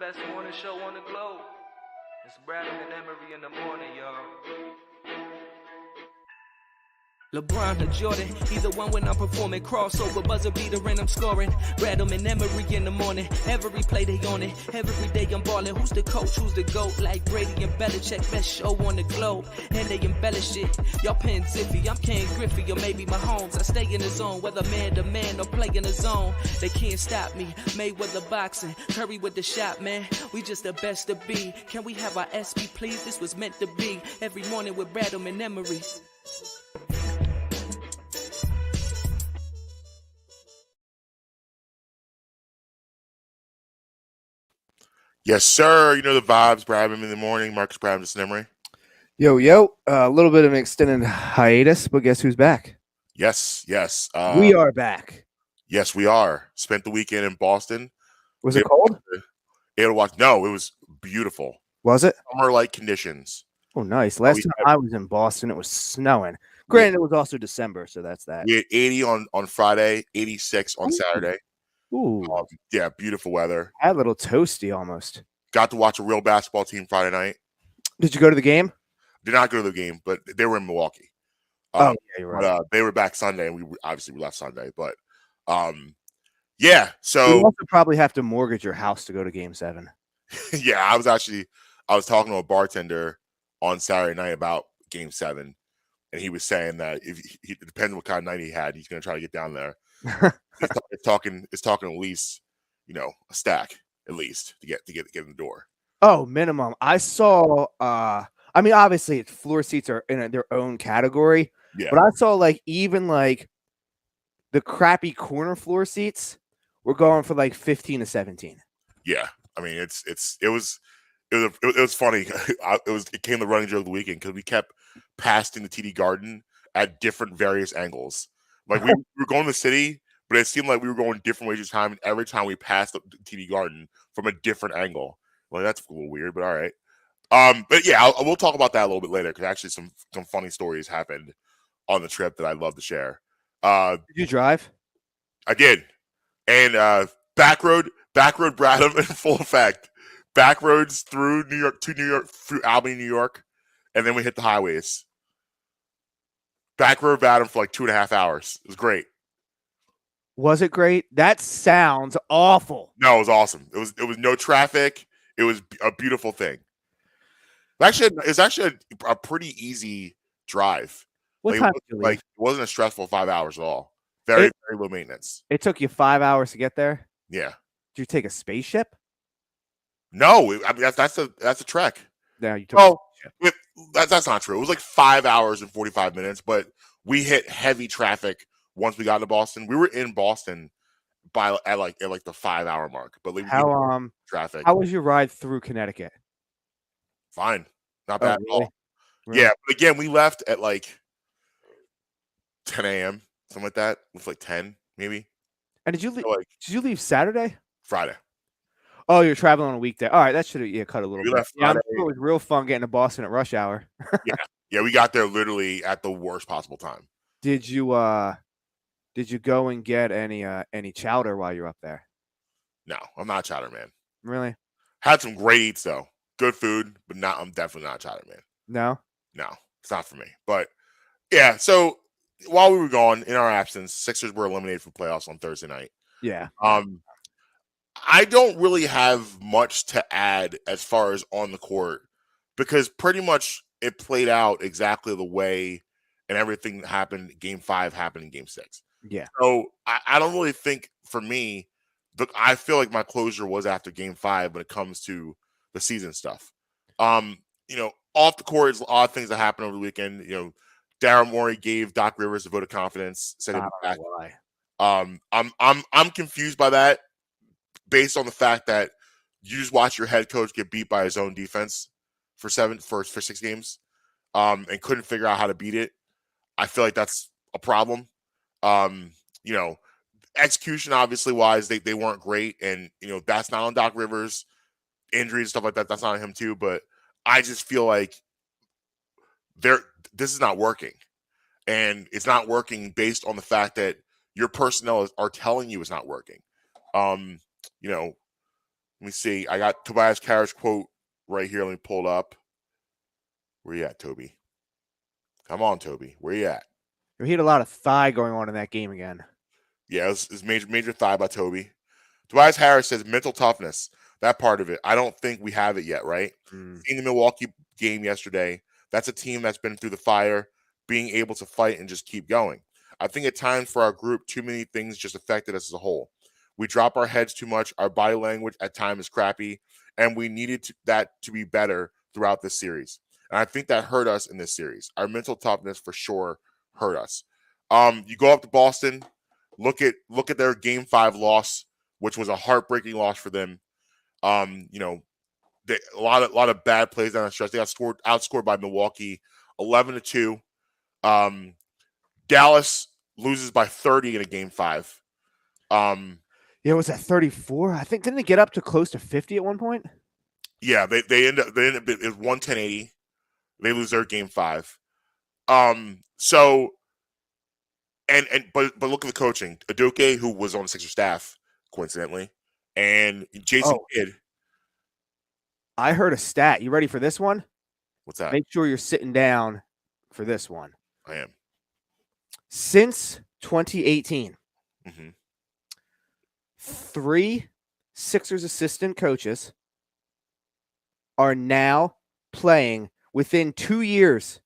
best morning show on the globe. It's Bradham and Emery in the morning, y'all. LeBron or Jordan, either one when I'm performing. Crossover, buzzer beater and I'm scoring. Bradham and Emery in the morning. Every play they on it. Every day I'm balling. Who's the coach? Who's the GOAT? Like Brady and Belichick, best show on the globe. And they embellish it. Y'all paying Zippy, I'm Ken Griffey or maybe Mahomes. I stay in the zone, whether man to man or play in the zone. They can't stop me. Mayweather boxing, Curry with the shot, man. We just the best to be. Can we have our SP, please? This was meant to be. Every morning with Bradham and Emery. Yes, sir. You know the vibes. Bradham in the morning. Marcus Bradham, just Emery. Yo, a little bit of an extended hiatus, but guess who's back? Yes. We are back. Yes, we are. Spent the weekend in Boston. Was it cold? Able to watch. No, it was beautiful. Was it? Summer-like conditions. Oh, nice. Last time I was in Boston, it was snowing. Granted, it was also December, so that's that. We had 80 on Friday, 86 on Saturday. Ooh. Yeah, beautiful weather. A little toasty almost. Got to watch a real basketball team Friday night. Did you go to the game? Did not go to the game, but they were in Milwaukee. Yeah, you're right. But, they were back Sunday, and we left Sunday. But, yeah. So you also probably have to mortgage your house to go to Game 7. Yeah, I was talking to a bartender on Saturday night about Game 7, and he was saying that it depends what kind of night he had, he's going to try to get down there. it's talking at least, a stack at least to get in the door. Oh, minimum. I saw. I mean, obviously, floor seats are in their own category. Yeah. But I saw even the crappy corner floor seats were going for 15 to 17. Yeah, I mean, it was funny. It came the running joke of the weekend because we kept passing the TD Garden at different various angles. Like we were going to the city, but it seemed like we were going different ways each time. And every time we passed the TD Garden from a different angle. Well, that's a little weird, but all right. But yeah, we'll talk about that a little bit later because actually some funny stories happened on the trip that I'd love to share. Did you drive? I did, and back road Bradham in full effect. Back roads through New York, through Albany, New York, and then we hit the highways. Back road Bradham for 2.5 hours. It was great. Was it great? That sounds awful. No, it was awesome. It was no traffic. It was a beautiful thing. It's actually a pretty easy drive. What time did you leave? It wasn't a stressful 5 hours at all. Very low maintenance. It took you 5 hours to get there? Yeah. Did you take a spaceship? No, I mean that's a trek. No, you took. That's not true. It was 5 hours and 45 minutes, but we hit heavy traffic once we got to Boston. We were in Boston at the 5 hour mark. But traffic. How was your ride through Connecticut? Fine, not bad at all. Really? Yeah, but again, we left at 10 a.m. something like that. It was 10 maybe. And did you leave? Did you leave Saturday? Friday. Oh, you're traveling on a weekday. All right, that should have cut a little bit. Yeah, I'm sure it was real fun getting to Boston at rush hour. Yeah, we got there literally at the worst possible time. Did you go and get any chowder while you're up there? No, I'm not a chowder man. Really? Had some great eats though. Good food, but I'm definitely not a chowder man. No, it's not for me. But yeah, so while we were gone in our absence, Sixers were eliminated from playoffs on Thursday night. Yeah. I don't really have much to add as far as on the court because pretty much it played out exactly the way and everything that happened. Game 5 happened in Game 6. Yeah. So I don't really think for me, I feel like my closure was after Game 5 when it comes to the season stuff. Off the court is a lot of things that happened over the weekend. Daryl Morey gave Doc Rivers a vote of confidence, said he'd be back. I'm confused by that based on the fact that you just watch your head coach get beat by his own defense for 6 games and couldn't figure out how to beat it. I feel like that's a problem. Execution obviously wise, they weren't great, and that's not on Doc Rivers. Injuries and stuff like that, that's not on him too. But I just feel like this is not working, and it's not working based on the fact that your personnel are telling you it's not working. Let me see. I got Tobias Harris quote right here. Let me pull it up. Where you at, Toby? Come on, Toby. Where you at? He had a lot of thigh going on in that game again. Yeah, it's major thigh by Toby. Tobias Harris says mental toughness. That part of it. I don't think we have it yet, right? In the Milwaukee game yesterday, that's a team that's been through the fire, being able to fight and just keep going. I think at times for our group, too many things just affected us as a whole. We drop our heads too much. Our body language at times is crappy, and we needed that to be better throughout this series. And I think that hurt us in this series. Our mental toughness for sure hurt us. You go up to Boston, look at their Game 5 loss, which was a heartbreaking loss for them. You know, a lot of bad plays down the stretch. They got outscored by Milwaukee, 11-2. Dallas loses by 30 in a Game 5. Yeah, was that 34? I think didn't they get up to close to 50 at one point? Yeah, they end up it was 110-80. They lose their Game 5. So but look at the coaching. Udoka, who was on the Sixers staff, coincidentally, and Jason Kidd. I heard a stat. You ready for this one? What's that? Make sure you're sitting down for this one. I am. Since 2018, 3 Sixers assistant coaches are now playing within 2 years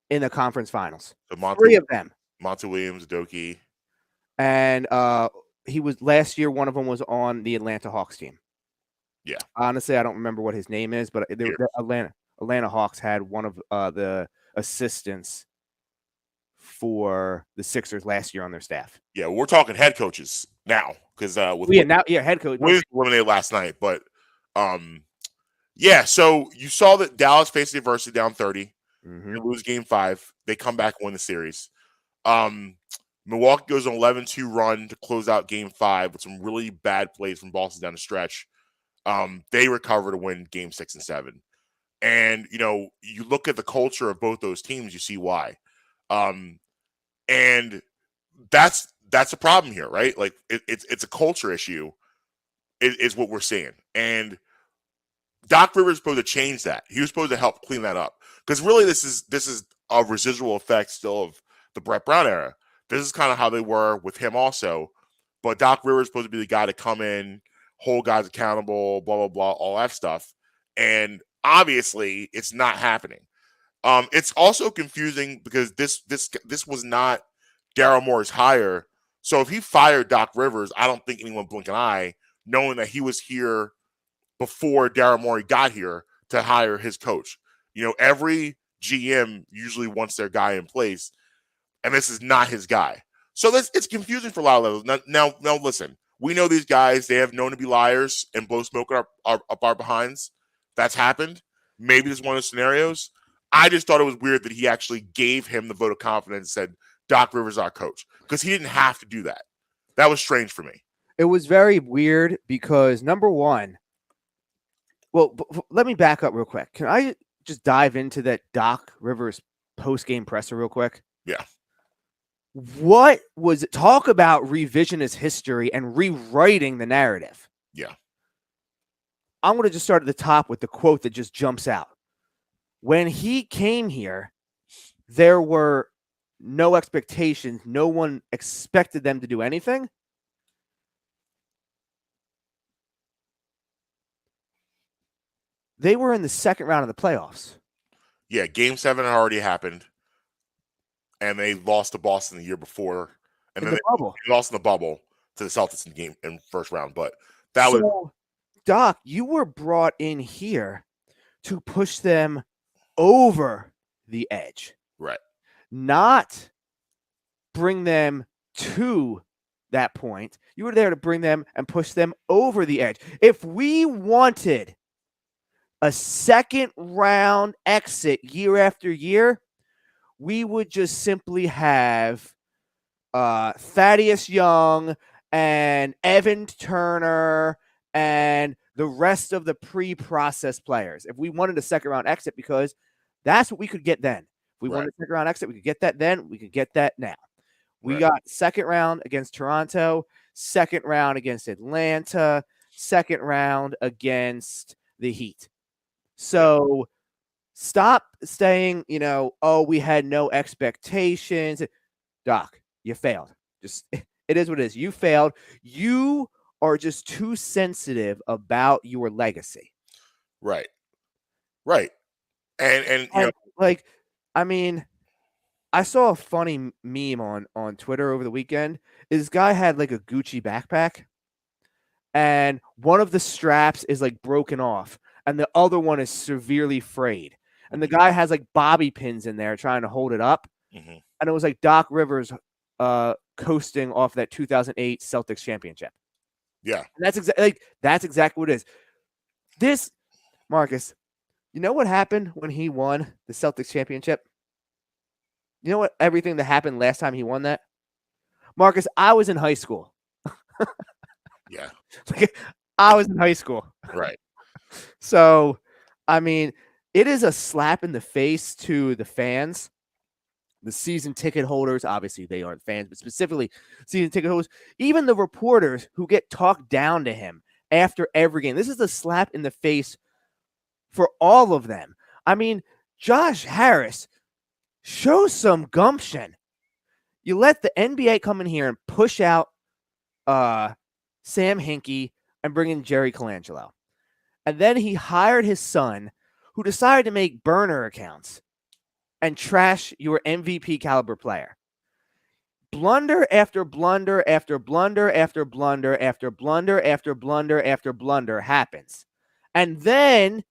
in the conference finals. So 3 of them. Monty Williams, Doki. And he was last year, one of them was on the Atlanta Hawks team. Yeah. Honestly, I don't remember what his name is, but the Atlanta Hawks had one of the assistants for the Sixers last year on their staff. Yeah, we're talking head coaches now because head coach was eliminated last night. But yeah, so you saw that Dallas faced adversity down 30. They lose Game 5. They come back and win the series. Milwaukee goes on an 11-2 run to close out Game 5 with some really bad plays from Boston down the stretch. They recover to win Game 6 and 7. And, you know, you look at the culture of both those teams, you see why. And that's a problem here, right? Like it's a culture issue is what we're seeing. And Doc Rivers is supposed to change that. He was supposed to help clean that up. Because really this is a residual effect still of the Brett Brown era. This is kind of how they were with him also. But Doc Rivers is supposed to be the guy to come in, hold guys accountable, blah, blah, blah, all that stuff. And obviously it's not happening. It's also confusing because this was not Daryl Morey's hire. So if he fired Doc Rivers, I don't think anyone blink an eye, knowing that he was here before Daryl Morey got here to hire his coach. You know, every GM usually wants their guy in place, and this is not his guy. So it's confusing for a lot of levels. Now, listen, we know these guys, they have known to be liars and blow smoke up our behinds. That's happened. Maybe this is one of those scenarios. I just thought it was weird that he actually gave him the vote of confidence and said, Doc Rivers is our coach, because he didn't have to do that. That was strange for me. It was very weird because, number one, well, let me back up real quick. Can I just dive into that Doc Rivers post-game presser real quick? Yeah. What was it? Talk about revisionist history and rewriting the narrative. Yeah. I'm going to just start at the top with the quote that just jumps out. When he came here, there were no expectations. No one expected them to do anything. They were in the second round of the playoffs. Yeah, Game 7 had already happened, and they lost to Boston the year before, and then they lost in the bubble to the Celtics in first round. But that was Doc. You were brought in here to push them over the edge, right? Not bring them to that point. You were there to bring them and push them over the edge. If we wanted a second round exit year after year, we would just simply have Thaddeus Young and Evan Turner and the rest of the pre-process players. If we wanted a second round exit, because that's what we could get then. If we wanted a second round exit, we could get that then. We could get that now. We got second round against Toronto, second round against Atlanta, second round against the Heat. So stop saying, oh, we had no expectations. Doc, you failed. Just it is what it is. You failed. You are just too sensitive about your legacy. Right. And like, I mean, I saw a funny meme on Twitter over the weekend. This guy had like a Gucci backpack, and one of the straps is like broken off, and the other one is severely frayed. And the guy has like bobby pins in there trying to hold it up. Mm-hmm. And it was like Doc Rivers coasting off that 2008 Celtics championship. Yeah. And that's exactly what it is. This, Marcus, you know what happened when he won the Celtics championship? You know what everything that happened last time he won that? Marcus, I was in high school. Yeah. I was in high school. Right. So, I mean, it is a slap in the face to the fans, the season ticket holders. Obviously, they aren't fans, but specifically season ticket holders, even the reporters who get talked down to him after every game. This is a slap in the face for all of them. I mean, Josh Harris, show some gumption. You let the NBA come in here and push out Sam Hinkie and bring in Jerry Colangelo. And then he hired his son, who decided to make burner accounts and trash your MVP caliber player. Blunder after blunder after blunder after blunder after blunder after blunder after blunder happens. And then,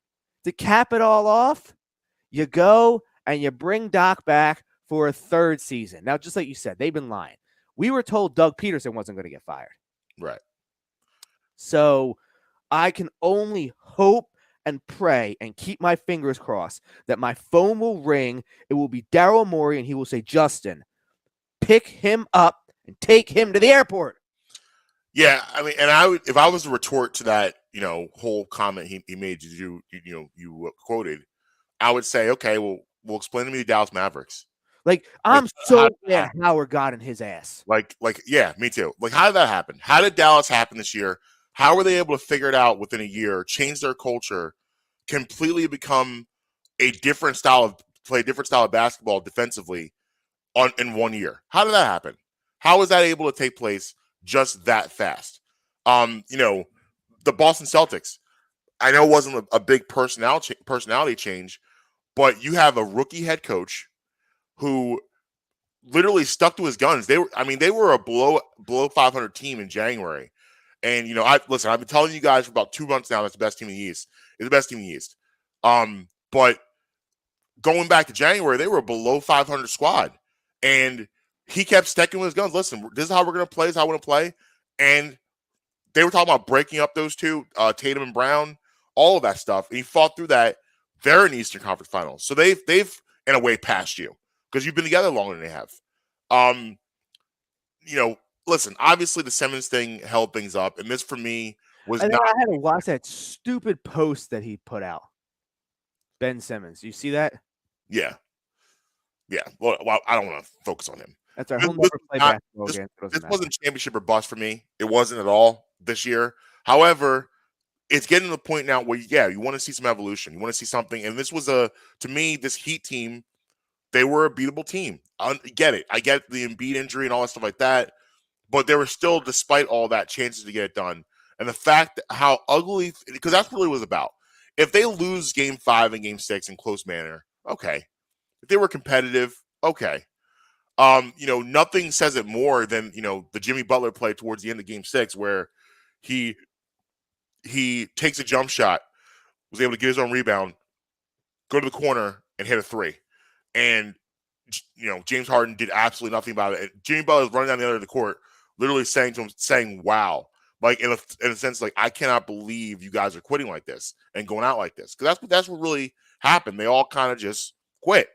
to cap it all off, you go and you bring Doc back for a third season. Now, just like you said, they've been lying. We were told Doug Peterson wasn't going to get fired. Right. So I can only hope and pray and keep my fingers crossed that my phone will ring. It will be Daryl Morey, and he will say, Justin, pick him up and take him to the airport. Yeah, I mean, and I would, if I was to retort to that, whole comment he made, you quoted, I would say, okay, well, explain to me the Dallas Mavericks. Like, I'm so glad Howard got in his ass. Like, yeah, me too. Like, how did that happen? How did Dallas happen this year? How were they able to figure it out within a year, change their culture, completely become a different style of basketball defensively in 1 year? How did that happen? How was that able to take place just that fast? The Boston Celtics, I know it wasn't a big personality change, but you have a rookie head coach who literally stuck to his guns. They were a below 500 team in January. And, I've been telling you guys for about 2 months now that's the best team in the East. It's the best team in the East. But going back to January, they were a below 500 squad. And he kept sticking with his guns. Listen, this is how we're going to play. This is how we're going to play. And they were talking about breaking up those two, Tatum and Brown, all of that stuff. And he fought through that. They're in the Eastern Conference Finals. So they've in a way passed you because you've been together longer than they have. Listen, obviously the Simmons thing held things up. And this for me was I had to watch that stupid post that he put out. Ben Simmons. You see that? Yeah. Yeah. Well, I don't want to focus on him. That's our home never play basketball again. This wasn't championship or bust for me. It wasn't at all this year. However, it's getting to the point now where, you want to see some evolution. You want to see something. And this was to me, this Heat team, they were a beatable team. I get it. I get the Embiid injury and all that stuff like that. But there were still, despite all that, chances to get it done. And the fact that how ugly, because that's really what it was about. If they lose game 5 and game 6 in close manner, okay. If they were competitive, okay. Nothing says it more than, the Jimmy Butler play towards the end of game 6 where he takes a jump shot, was able to get his own rebound, go to the corner and hit a 3. And, James Harden did absolutely nothing about it. And Jimmy Butler was running down the other end of the court, literally saying, wow. Like in a sense, like, I cannot believe you guys are quitting like this and going out like this. Because that's what really happened. They all kind of just quit.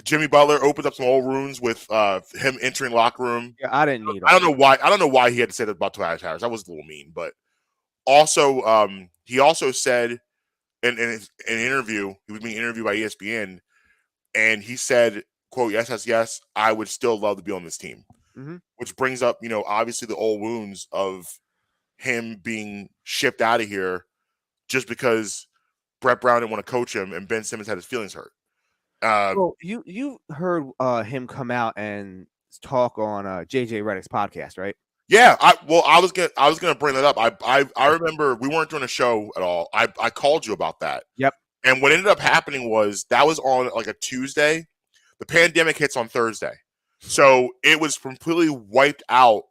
Jimmy Butler opens up some old wounds with him entering locker room. Yeah, I didn't need. I don't know why he had to say that about Tobias Harris. That was a little mean, but also he also said in an interview, he was being interviewed by ESPN, and he said, "quote Yes, I would still love to be on this team." which brings up, obviously the old wounds of him being shipped out of here just because Brett Brown didn't want to coach him and Ben Simmons had his feelings hurt. Well, you heard him come out and talk on JJ Redick's podcast, right? Yeah, I was gonna bring that up. I remember we weren't doing a show at all. I called you about that. Yep. And what ended up happening was that was on like a Tuesday. The pandemic hits on Thursday, so it was completely wiped out.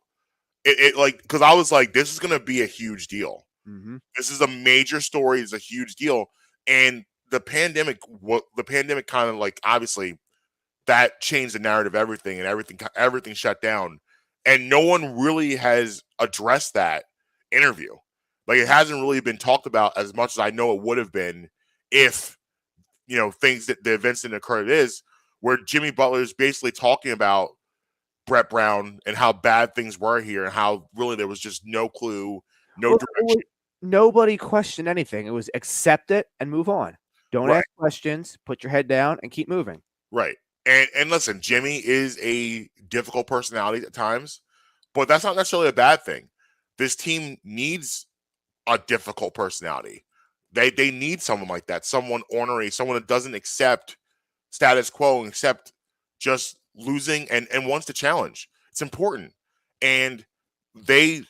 It like, because I was like, this is gonna be a huge deal. This is a major story. It's a huge deal, and the pandemic kind of like, obviously that changed the narrative of everything, and everything shut down. And no one really has addressed that interview. Like, it hasn't really been talked about as much as I know it would have been if, things that the events didn't occur. It is where Jimmy Butler is basically talking about Brett Brown and how bad things were here and how really there was just no clue, no direction. Nobody questioned anything. It was accept it and move on. Don't ask questions. Put your head down and keep moving. Right. And listen, Jimmy is a difficult personality at times, but that's not necessarily a bad thing. This team needs a difficult personality. They need someone like that, someone ornery, someone that doesn't accept status quo and accept just losing and wants to challenge. It's important. And they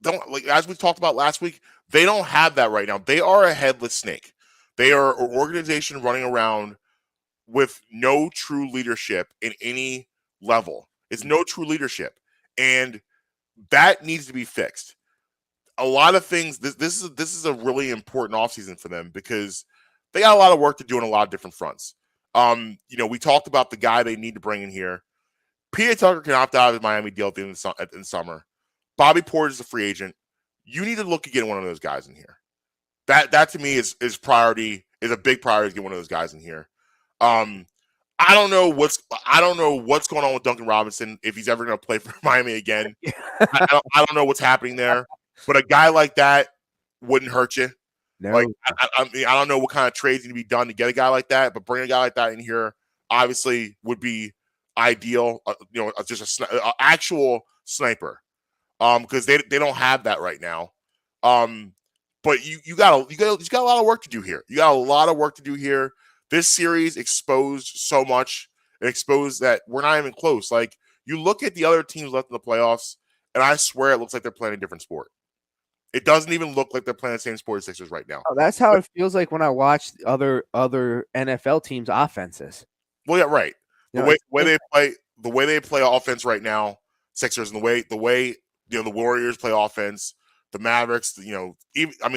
don't, like, as we talked about last week, they don't have that right now. They are a headless snake. They are an organization running around with no true leadership in any level. It's no true leadership, and that needs to be fixed. A lot of things. This is a really important offseason for them because they got a lot of work to do on a lot of different fronts. We talked about the guy they need to bring in here. PJ Tucker can opt out of his Miami deal at the end of the summer. Bobby Portis is a free agent. You need to look at getting one of those guys in here. That to me is a big priority to get one of those guys in here. I don't know what's going on with Duncan Robinson, if he's ever going to play for Miami again. I don't know what's happening there, but a guy like that wouldn't hurt you. No. Like, I mean, I don't know what kind of trades need to be done to get a guy like that, but bringing a guy like that in here obviously would be ideal. Just an actual sniper, because they don't have that right now. But you got a lot of work to do here. You got a lot of work to do here. This series exposed so much and exposed that we're not even close. Like, you look at the other teams left in the playoffs, and I swear it looks like they're playing a different sport. It doesn't even look like they're playing the same sport as Sixers right now. Oh, that's how it feels like when I watch other NFL teams' offenses. Well, yeah, right. The way they play offense right now, Sixers, and the way the Warriors play offense, the Mavericks, the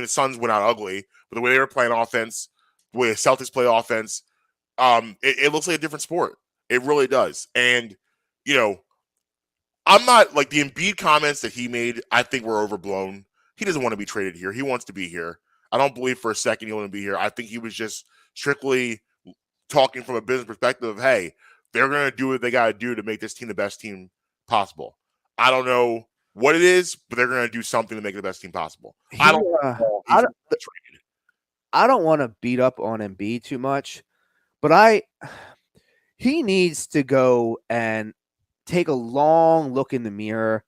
Suns went out ugly, but the way they were playing offense, the way the Celtics play offense, it looks like a different sport. It really does. And, I'm not, like, the Embiid comments that he made, I think were overblown. He doesn't want to be traded here. He wants to be here. I don't believe for a second he wants to be here. I think he was just strictly talking from a business perspective of, hey, they're going to do what they got to do to make this team the best team possible. I don't know what it is, but they're going to do something to make it the best team possible. I don't want to beat up on Embiid too much, but he needs to go and take a long look in the mirror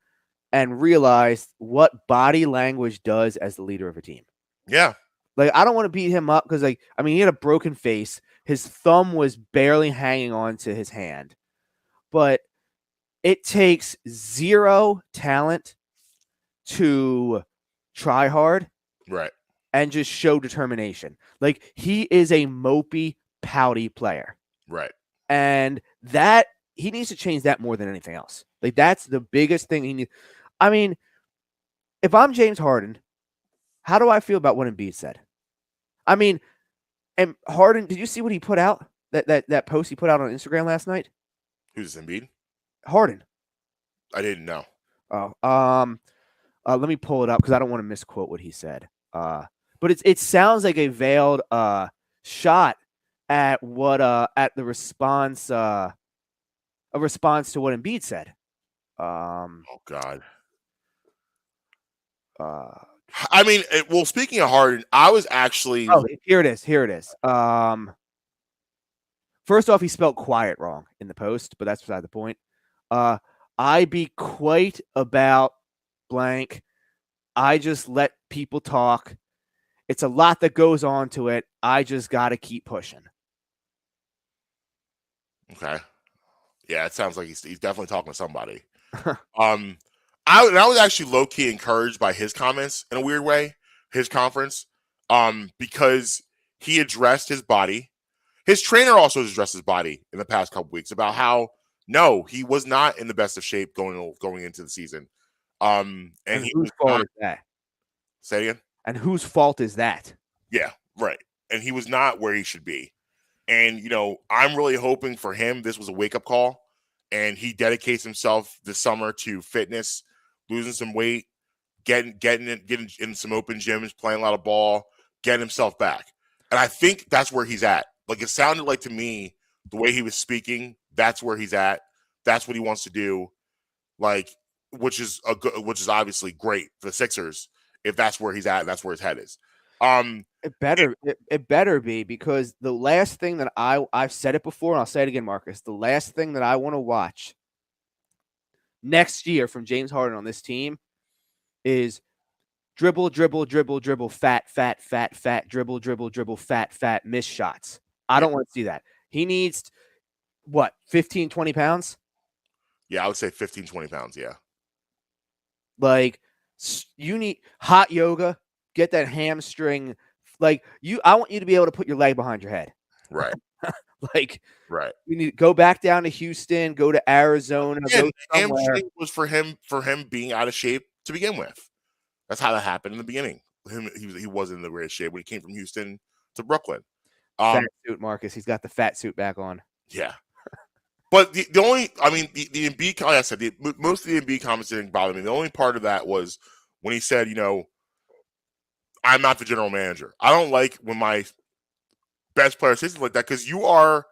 and realize what body language does as the leader of a team. Yeah. Like, I don't want to beat him up because, he had a broken face. His thumb was barely hanging on to his hand. But it takes zero talent to try hard. Right. And just show determination. Like, he is a mopey, pouty player. Right. And that he needs to change that more than anything else. Like, that's the biggest thing he needs. I mean, if I'm James Harden, how do I feel about what Embiid said? I mean, and Harden, did you see what he put out? That post he put out on Instagram last night? Who's Embiid? Harden. I didn't know. Oh, let me pull it up because I don't want to misquote what he said. But it sounds like a veiled shot at what at the response a response to what Embiid said. Oh God. Speaking of Harden, I was actually here it is. First off, he spelled quiet wrong in the post, but that's beside the point. I be quite about blank. I just let people talk. It's a lot that goes on to it. I just got to keep pushing. Okay. Yeah, it sounds like he's definitely talking to somebody. I was actually low key encouraged by his comments in a weird way, his conference, because he addressed his body. His trainer also addressed his body in the past couple weeks about how no, he was not in the best of shape going into the season. And he whose was fault not, is that? say it again? And whose fault is that? Yeah, right. And he was not where he should be. And I'm really hoping for him this was a wake up call, and he dedicates himself this summer to fitness, losing some weight, getting in some open gyms, playing a lot of ball, getting himself back. And I think that's where he's at. Like, it sounded like to me, the way he was speaking, that's where he's at. That's what he wants to do. Like, which is obviously great for the Sixers if that's where he's at, that's where his head is. It better be, because the last thing that I've said it before, and I'll say it again, Marcus. The last thing that I want to watch next year from James Harden on this team is dribble, dribble, dribble, dribble, fat, fat, fat, fat, dribble, dribble, dribble, fat, fat, miss shots. I don't want to see that. He needs, 15, 20 pounds? Yeah, I would say 15, 20 pounds, yeah. Like, you need hot yoga, get that hamstring. Like, I want you to be able to put your leg behind your head. Right. Right. You need to go back down to Houston, go to Arizona. Yeah, go hamstring was for him being out of shape to begin with. That's how that happened in the beginning. He wasn't in the greatest shape when he came from Houston to Brooklyn. Fat suit, Marcus. He's got the fat suit back on. Yeah. But the Embiid, like I said, most of the Embiid comments didn't bother me. The only part of that was when he said, I'm not the general manager. I don't like when my best player says like that, because you are,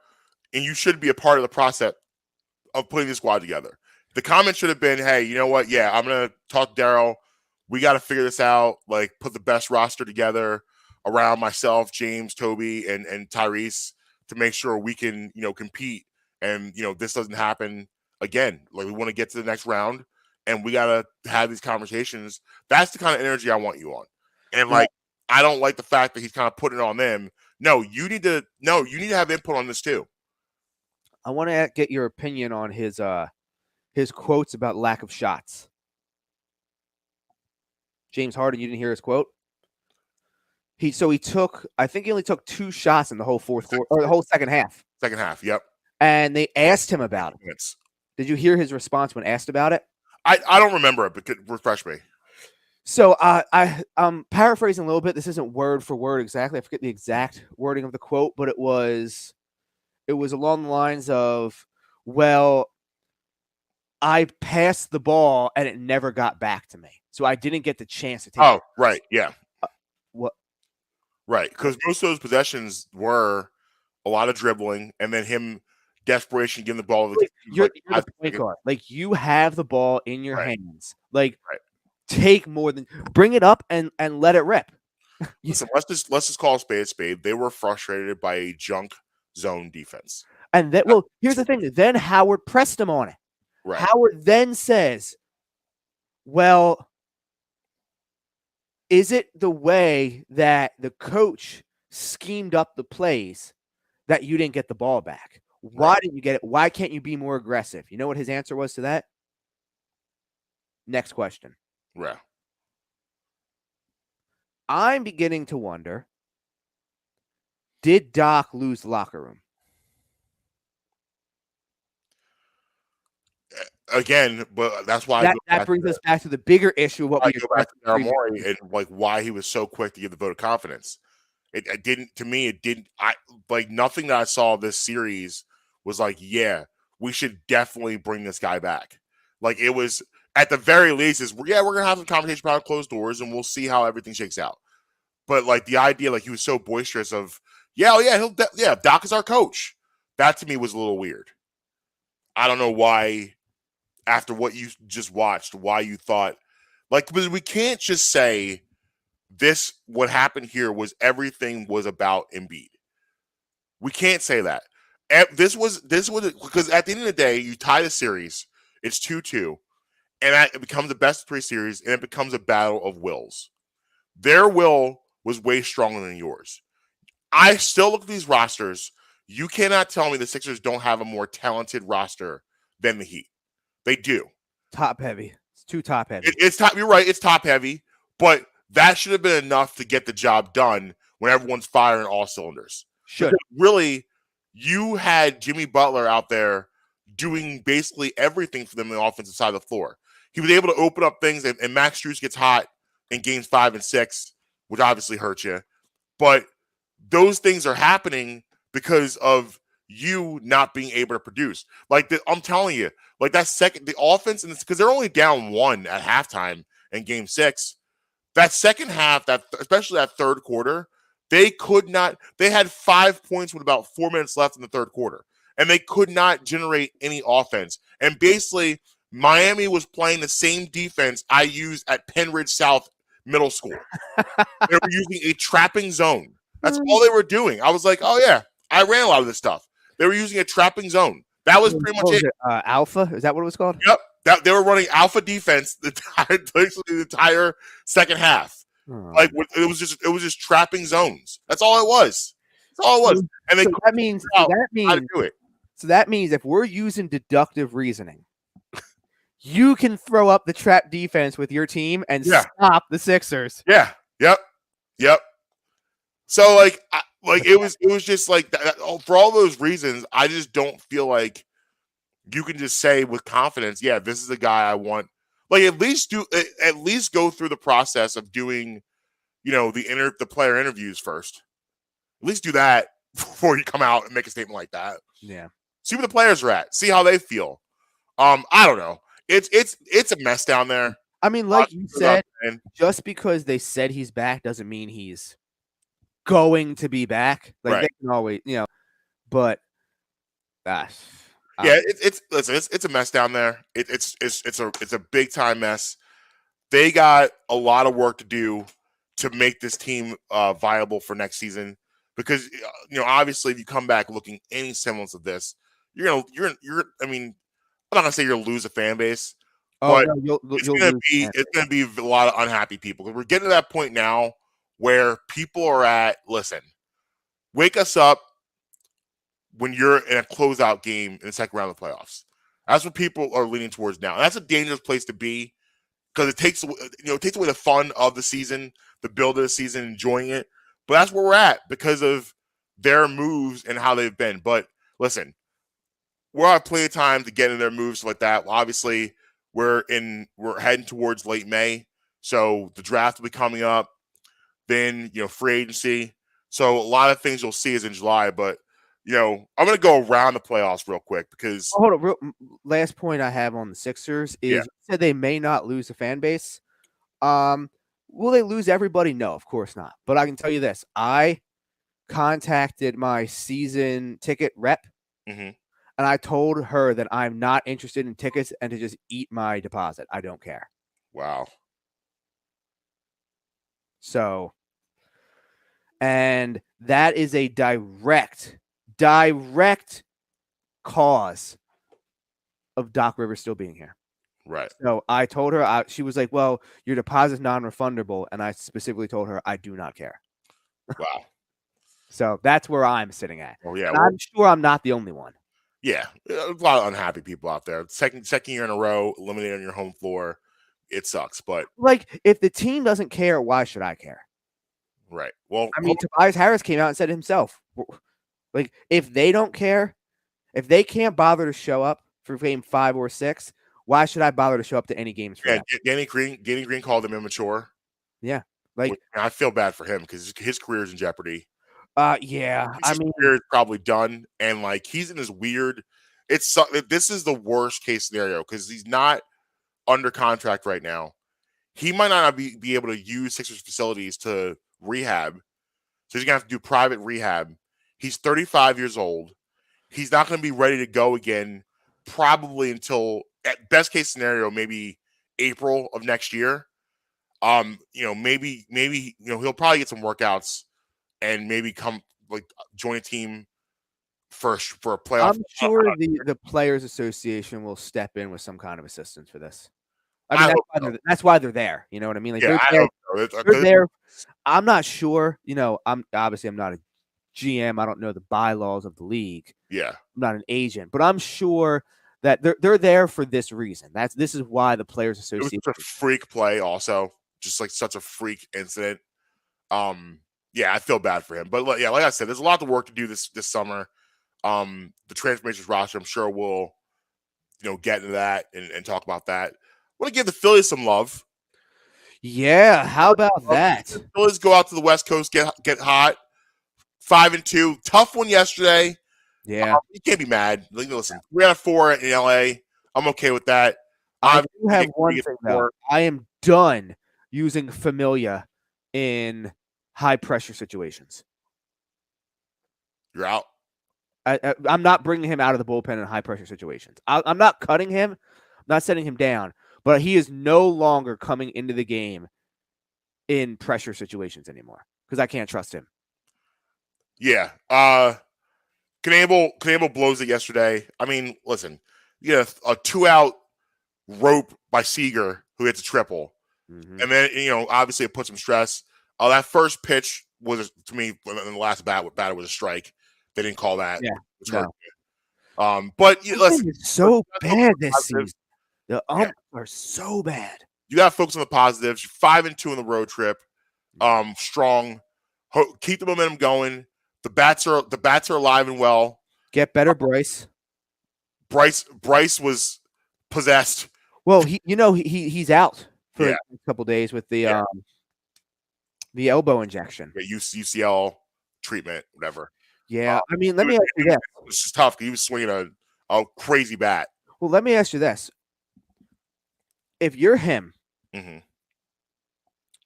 and you should be a part of the process of putting the squad together. The comment should have been, hey, you know what? Yeah, I'm going to talk to Daryl. We got to figure this out. Like, put the best roster together around myself, James, Toby, and Tyrese to make sure we can, compete. And, this doesn't happen again. Like, we want to get to the next round, and we got to have these conversations. That's the kind of energy I want you on. And, I don't like the fact that he's kind of putting it on them. No, you need to have input on this too. I want to get your opinion on his quotes about lack of shots. James Harden, you didn't hear his quote? I think he only took 2 shots in the whole fourth quarter, or the whole second half. Second half, yep. And they asked him about it. Did you hear his response when asked about it? I don't remember it, but could refresh me. So I'm paraphrasing a little bit. This isn't word for word exactly. I forget the exact wording of the quote, but it was along the lines of, well, I passed the ball and it never got back to me. So I didn't get the chance to take it. Oh, right. Yeah. What? Right. Because most of those possessions were a lot of dribbling and then him desperation giving the ball. You're the point guard. Like, you have the ball in your hands. Like, take more than bring it up and let it rip. Listen, let's just call a spade. They were frustrated by a junk zone defense. And that, here's the thing. Then Howard pressed him on it. Right. Howard then says, well, is it the way that the coach schemed up the plays that you didn't get the ball back? Why didn't you get it? Why can't you be more aggressive? You know what his answer was to that? Next question. Right. I'm beginning to wonder, did Doc lose the locker room? Again, but that's why that brings us back to the bigger issue of what we go back to Daryl Morey and why he was so quick to give the vote of confidence. It didn't nothing that I saw this series was like, yeah, we should definitely bring this guy back. Like, it was at the very least we're gonna have some conversation behind closed doors and we'll see how everything shakes out. But like the idea, like he was so boisterous of, Doc is our coach. That to me was a little weird. I don't know why. After what you just watched, why you thought, because we can't just say this, what happened here was everything was about Embiid. We can't say that. This was because at the end of the day, you tie the series. It's 2-2. And it becomes a best of 3 series, and it becomes a battle of wills. Their will was way stronger than yours. I still look at these rosters. You cannot tell me the Sixers don't have a more talented roster than the Heat. They do. Top heavy. It's too top heavy. It's top. You're right. It's top heavy, but that should have been enough to get the job done when everyone's firing all cylinders. Should. Because really, you had Jimmy Butler out there doing basically everything for them on the offensive side of the floor. He was able to open up things, and Max Strus gets hot in games 5 and 6, which obviously hurts you. But those things are happening because of you not being able to produce. I'm telling you, the offense, and because they're only down 1 at halftime in game 6, that second half, especially that third quarter, they could not. They had 5 points with about 4 minutes left in the third quarter, and they could not generate any offense. And basically, Miami was playing the same defense I used at Penridge South Middle School. They were using a trapping zone. That's all they were doing. I was like, oh yeah, I ran a lot of this stuff. They were using a trapping zone. That was pretty much it. Alpha? Is that what it was called? Yep. They were running alpha defense the entire second half. It was just trapping zones. That's all it was. That's all it was. And they that means how to do it. So that means if we're using deductive reasoning, you can throw up the trap defense with your team and stop the Sixers. Yeah. Yep. So it was just like that. For all those reasons, I just don't feel like you can just say with confidence, yeah, this is the guy I want. At least go through the process of doing, the player interviews first. At least do that before you come out and make a statement like that. Yeah. See where the players are at. See how they feel. I don't know. It's a mess down there. I mean, like you said, just because they said he's back doesn't mean he's going to be back. They can always, but it's a mess down there. It's a big time mess. They got a lot of work to do to make this team viable for next season, because obviously if you come back looking any semblance of this, I mean, I'm not gonna say you're gonna lose a fan base, but it's gonna be a lot of unhappy people. We're getting to that point now where people are at, listen, wake us up when you're in a closeout game in the second round of the playoffs. That's what people are leaning towards now. And that's a dangerous place to be, because it takes away the fun of the season, the build of the season, enjoying it. But that's where we're at because of their moves and how they've been. But listen, we'll have plenty of time to get in their moves like that. Obviously, we're heading towards late May, so the draft will be coming up. Then free agency. So a lot of things you'll see is in July. But I'm going to go around the playoffs real quick because hold on. Last point I have on the Sixers is you said they may not lose the fan base. Will they lose everybody? No, of course not. But I can tell you this: I contacted my season ticket rep. Mm-hmm. And I told her that I'm not interested in tickets and to just eat my deposit. I don't care. Wow. So, and that is a direct cause of Doc Rivers still being here. Right. So I told her, she was like, well, your deposit's non-refundable. And I specifically told her, I do not care. Wow. So that's where I'm sitting at. Oh, yeah. I'm sure I'm not the only one. Yeah, a lot of unhappy people out there. Second year in a row, eliminated on your home floor. It sucks, but if the team doesn't care, why should I care? Right. Well, I mean, Tobias Harris came out and said himself, if they don't care, if they can't bother to show up for game 5 or 6, why should I bother to show up to any games? Danny Green called him immature. Yeah, I feel bad for him because his career is in jeopardy. Yeah, his career is probably done, and he's in this weird. This is the worst case scenario because he's not under contract right now. He might not be able to use Sixers facilities to rehab, so he's gonna have to do private rehab. He's 35 years old. He's not going to be ready to go again, probably until, at best case scenario, maybe April of next year. Maybe he'll probably get some workouts and maybe come join a team for a playoff. I'm sure the Players Association will step in with some kind of assistance for this. I mean, that's why they're there. You know what I mean? Like Yeah, I hope so. they're there. I'm not sure. You know, I'm not a GM. I don't know the bylaws of the league. Yeah, I'm not an agent, but I'm sure that they're there for this reason. This is why the Players Association. It was a freak play, also, just like such a freak incident. Yeah, I feel bad for him, but yeah, like I said, there's a lot of work to do this summer. The transformations roster, I'm sure we'll, get into that and talk about that. I want to give the Phillies some love. Yeah, how about that? The Phillies go out to the West Coast, get hot. 5-2, tough one yesterday. Yeah, you can't be mad. Listen, 3 out of 4 in LA. I'm okay with that. I do have one thing though. I am done using Familia in high pressure situations. You're out. I'm not bringing him out of the bullpen in high pressure situations. I'm not cutting him. I'm not setting him down, but he is no longer coming into the game in pressure situations anymore because I can't trust him. Yeah. Knebel blows it yesterday. I mean, listen, you get a 2-out rope by Seager who hits a triple. Mm-hmm. And then, obviously it puts some stress. That first pitch was, to me, in the last batter was a strike. They didn't call that. Yeah. No. But listen, it's so bad this season. The are so bad. You got to focus on the positives. 5-2 in the road trip. Strong. Keep the momentum going. The bats are alive and well. Get better, Bryce. Bryce was possessed. Well, he's out for a couple days with the elbow injection. Yeah, UCL treatment, whatever. Yeah, I mean, let me ask you this. It's just tough. He was swinging a crazy bat. Well, let me ask you this. If you're him, mm-hmm.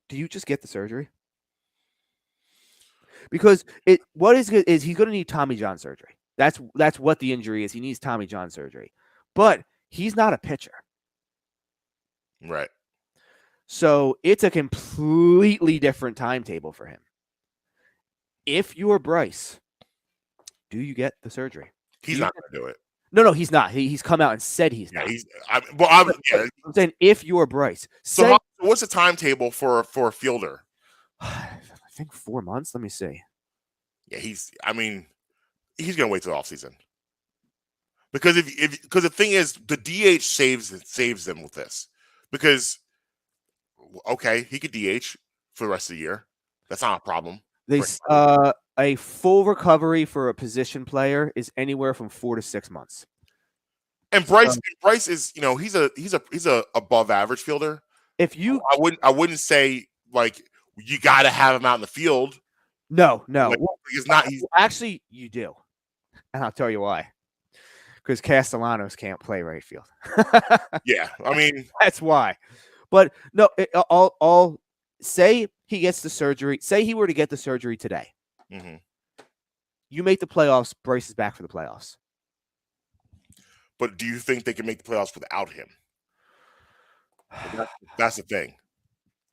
do you just get the surgery? Because what is good is he's going to need Tommy John surgery. That's what the injury is. He needs Tommy John surgery. But he's not a pitcher. Right. So it's a completely different timetable for him. If you're Bryce, do you get the surgery? He's not going to do it. No, he's not. He's come out and said he's not. I'm saying if you're Bryce. What's the timetable for a fielder? I think 4 months. Let me see. Yeah, he's going to wait till the offseason. Because because the thing is, the DH saves them with this. Because, okay, he could DH for the rest of the year. That's not a problem. A full recovery for a position player is anywhere from 4 to 6 months. And Bryce is, he's a above average fielder. If you, I wouldn't say like you got to have him out in the field. No, he's not. Actually, you do, and I'll tell you why. Because Castellanos can't play right field. Yeah, I mean that's why. But no, I'll say he gets the surgery. Say he were to get the surgery today. Mm-hmm. You make the playoffs. Bryce is back for the playoffs. But do you think they can make the playoffs without him? That's the thing.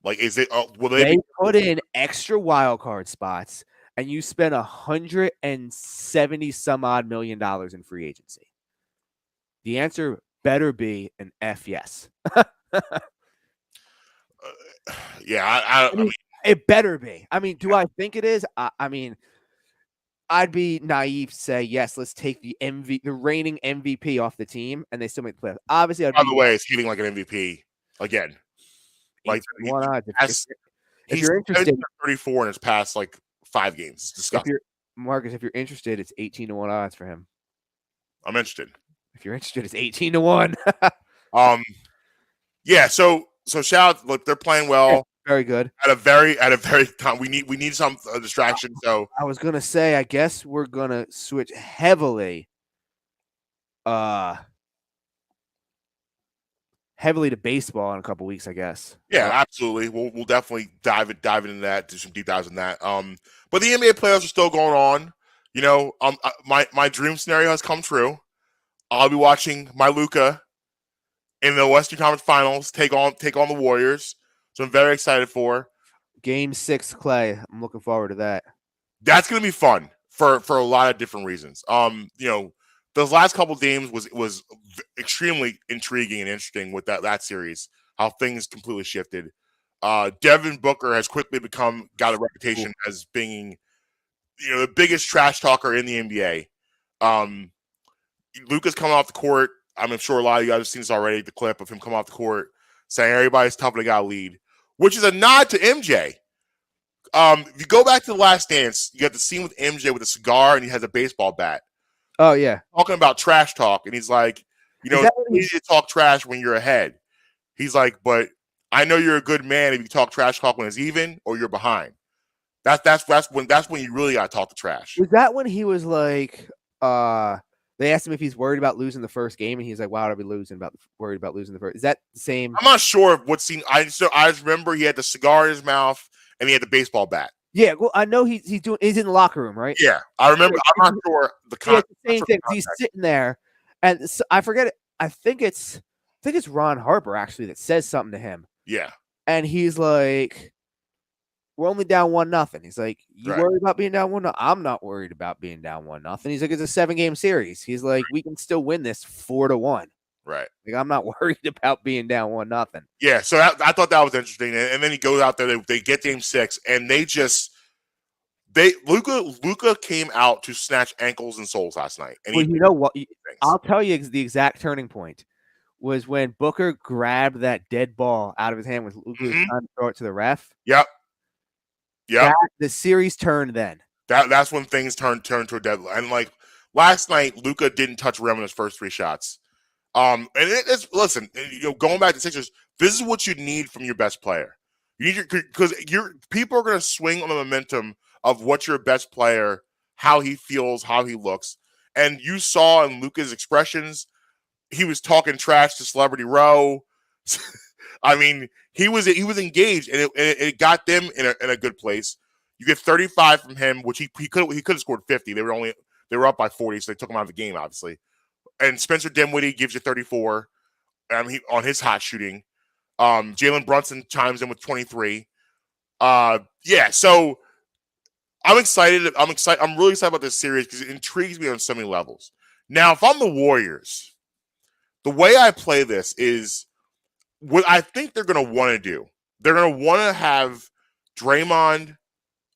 Like, is it? Will they put in extra wild card spots, and you spend $170 some odd million in free agency? The answer better be an F yes. Yeah, I mean, it better be. I mean, do I think it is? I mean, I'd be naive to say yes. Let's take the reigning MVP off the team, and they still make the playoffs. Obviously, by the way, it's hitting like an MVP again. Like if you're interested, 34 in his past like 5 games. It's disgusting. Marcus, if you're interested, it's 18-1 odds for him. I'm interested. If you're interested, it's 18-1. Yeah. So shout out. Look, they're playing well. Yeah, very good. At a very time. We need some distraction. So I was gonna say, I guess we're gonna switch heavily to baseball in a couple weeks, I guess. Yeah, absolutely. We'll definitely dive into that, do some deep dives in that. But the NBA playoffs are still going on. My dream scenario has come true. I'll be watching my Luka in the Western Conference Finals take on the Warriors. So I'm very excited for Game 6, Clay. I'm looking forward to that. That's gonna be fun. for a lot of different reasons. Those last couple games was extremely intriguing and interesting with that series. How things completely shifted. Devin Booker has quickly got a reputation as being, the biggest trash talker in the NBA. Luka's coming off the court. I'm sure a lot of you guys have seen this already. The clip of him coming off the court saying everybody's tough and they got a lead, which is a nod to MJ. If you go back to The Last Dance, you got the scene with MJ with a cigar and he has a baseball bat. Oh yeah, talking about trash talk, and he's like, it's easy to talk trash when you're ahead. He's like, but I know you're a good man if you talk trash talk when it's even or you're behind. That's when you really got to talk the trash. Was that when he was like, they asked him if he's worried about losing the first game, and he's like, "Why would I be worried about losing the first?" Is that the same? I'm not sure what scene. I just remember he had the cigar in his mouth and he had the baseball bat. Yeah, well, I know he's in the locker room, right? Yeah, I remember. I'm not sure the same thing. He's sitting there, and I forget it. I think it's Ron Harper actually that says something to him. Yeah, and he's like, "We're only down 1-0." He's like, "You worried about being down 1-0? I'm not worried about being down 1-0." He's like, "It's a 7-game series." He's like, "We can still win this 4-1." Right. Like, I'm not worried about being down 1-0. Yeah. So I thought that was interesting. And then he goes out there, they get game 6, and Luka came out to snatch ankles and souls last night. And you know what? I'll tell you the exact turning point was when Booker grabbed that dead ball out of his hand with Luka trying to throw it to the ref. Yep. The series turned then. That's when things turned to a deadline. And like last night, Luka didn't touch rim in his first 3 shots. And listen, going back to Sixers, this is what you need from your best player. You need because people are going to swing on the momentum of what your best player, how he feels, how he looks. And you saw in Luka's expressions, he was talking trash to Celebrity Row. I mean, he was engaged, and it got them in a good place. You get 35 from him, which he could have scored 50. They were up by 40, so they took him out of the game, obviously. And Spencer Dinwiddie gives you 34 on his hot shooting. Jalen Brunson chimes in with 23. So I'm excited. I'm really excited about this series because it intrigues me on so many levels. Now, if I'm the Warriors, the way I play this is what I think they're going to want to do. They're going to want to have Draymond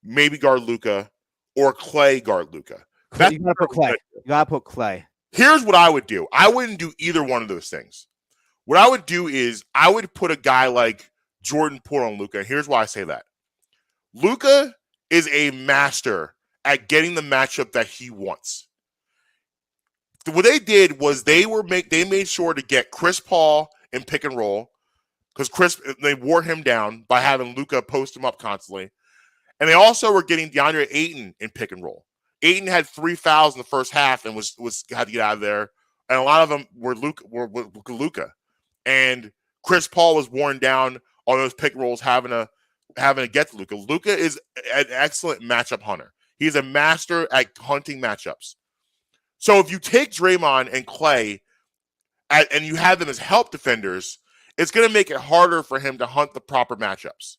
maybe guard Luka or Clay guard Luka. You got to put Clay. You got to put Clay. Here's what I would do. I wouldn't do either one of those things. What I would do is I would put a guy like Jordan Poole on Luka. Here's why I say that. Luka is a master at getting the matchup that he wants. What they did was they made sure to get Chris Paul in pick and roll because they wore him down by having Luka post him up constantly. And they also were getting DeAndre Ayton in pick and roll. Ayton had 3 fouls in the first half and had to get out of there. And a lot of them were Luka. And Chris Paul was worn down on those pick rolls having to get to Luka. Luka is an excellent matchup hunter. He's a master at hunting matchups. So if you take Draymond and Clay and you have them as help defenders, it's going to make it harder for him to hunt the proper matchups.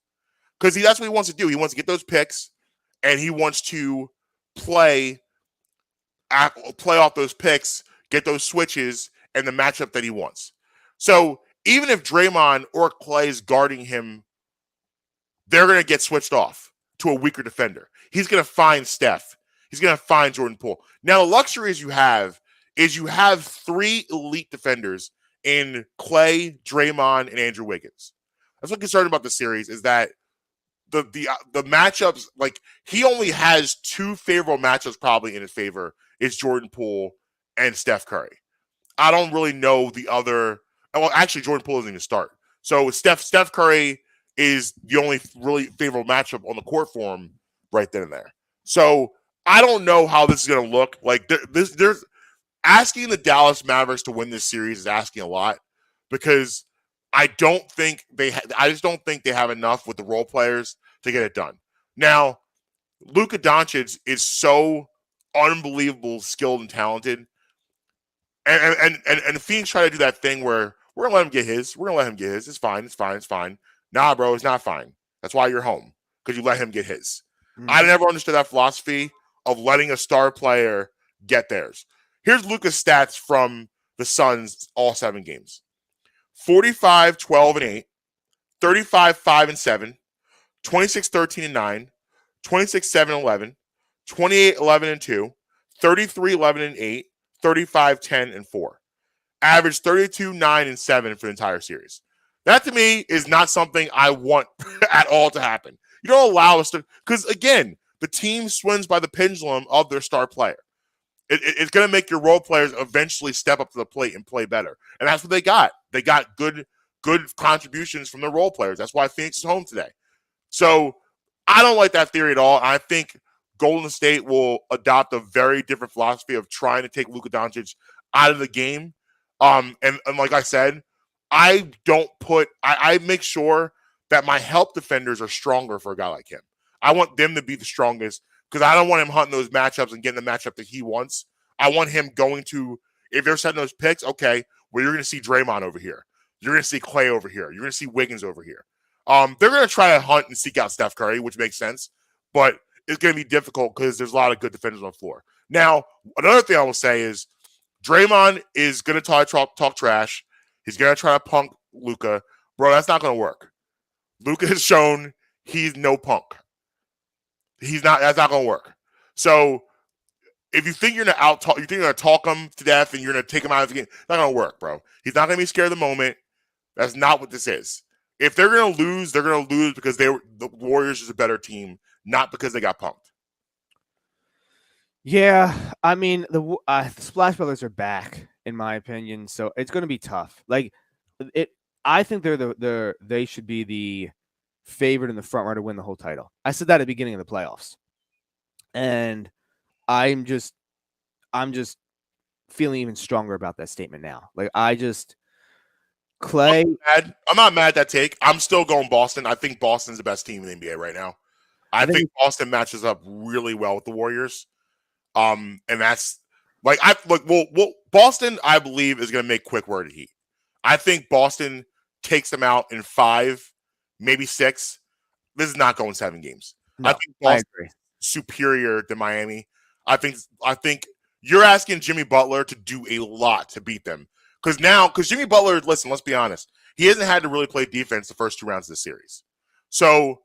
Because that's what he wants to do. He wants to get those picks, and he wants to play off those picks, get those switches, and the matchup that he wants. So even if Draymond or Clay is guarding him, they're going to get switched off to a weaker defender. He's going to find Steph. He's going to find Jordan Poole. Now, the luxuries you have 3 elite defenders in Clay, Draymond, and Andrew Wiggins. That's what concerned about the series is that the matchups, like he only has 2 favorable matchups probably in his favor is Jordan Poole and Steph Curry. I don't really know the other. Well, actually, Jordan Poole doesn't even start. So Steph Curry is the only really favorable matchup on the court for him right then and there. So I don't know how this is going to look. Like there's asking the Dallas Mavericks to win this series is asking a lot because I just don't think they have enough with the role players to get it done. Now, Luka Doncic is so unbelievable skilled and talented. And Phoenix tried to do that thing where we're going to let him get his. We're going to let him get his. It's fine. Nah, bro, it's not fine. That's why you're home, because you let him get his. Mm-hmm. I never understood that philosophy of letting a star player get theirs. Here's Luka's stats from the Suns all 7 games. 45, 12, and 8, 35, 5, and 7, 26, 13, and 9, 26, 7, and 11, 28, 11, and 2, 33, 11, and 8, 35, 10, and 4. Average 32, 9, and 7 for the entire series. That to me is not something I want at all to happen. You don't allow us to, because again, the team swings by the pendulum of their star player. It's going to make your role players eventually step up to the plate and play better. And that's what they got. They got good contributions from their role players. That's why Phoenix is home today. So I don't like that theory at all. I think Golden State will adopt a very different philosophy of trying to take Luka Doncic out of the game. And like I said, I make sure that my help defenders are stronger for a guy like him. I want them to be the strongest because I don't want him hunting those matchups and getting the matchup that he wants. I want him going to, if they're setting those picks, okay, well, you're going to see Draymond over here. You're going to see Clay over here. You're going to see Wiggins over here. They're going to try to hunt and seek out Steph Curry, which makes sense, but it's going to be difficult because there's a lot of good defenders on the floor. Now, another thing I will say is Draymond is going to talk trash. He's going to try to punk Luka. Bro, that's not going to work. Luka has shown he's no punk. That's not going to work. So if you think you're going to talk him to death and you're going to take him out of the game, it's not going to work, bro. He's not going to be scared of the moment. That's not what this is. If they're going to lose, they're going to lose because the Warriors is a better team, not because they got punked. Yeah, I mean the Splash Brothers are back, in my opinion, so it's going to be tough. Like I think they should be the favorite in the front runner to win the whole title. I said that at the beginning of the playoffs, and I'm just feeling even stronger about that statement now. Like Clay. I'm not mad at that take. I'm still going Boston. I think Boston's the best team in the NBA right now. I think Boston matches up really well with the Warriors. And that's Boston, I believe, is going to make quick work of Heat. I think Boston takes them out in 5, maybe 6. This is not going 7 games. No, I think Boston is superior to Miami. I think you're asking Jimmy Butler to do a lot to beat them. Because Jimmy Butler, listen, let's be honest, he hasn't had to really play defense the first 2 rounds of the series. So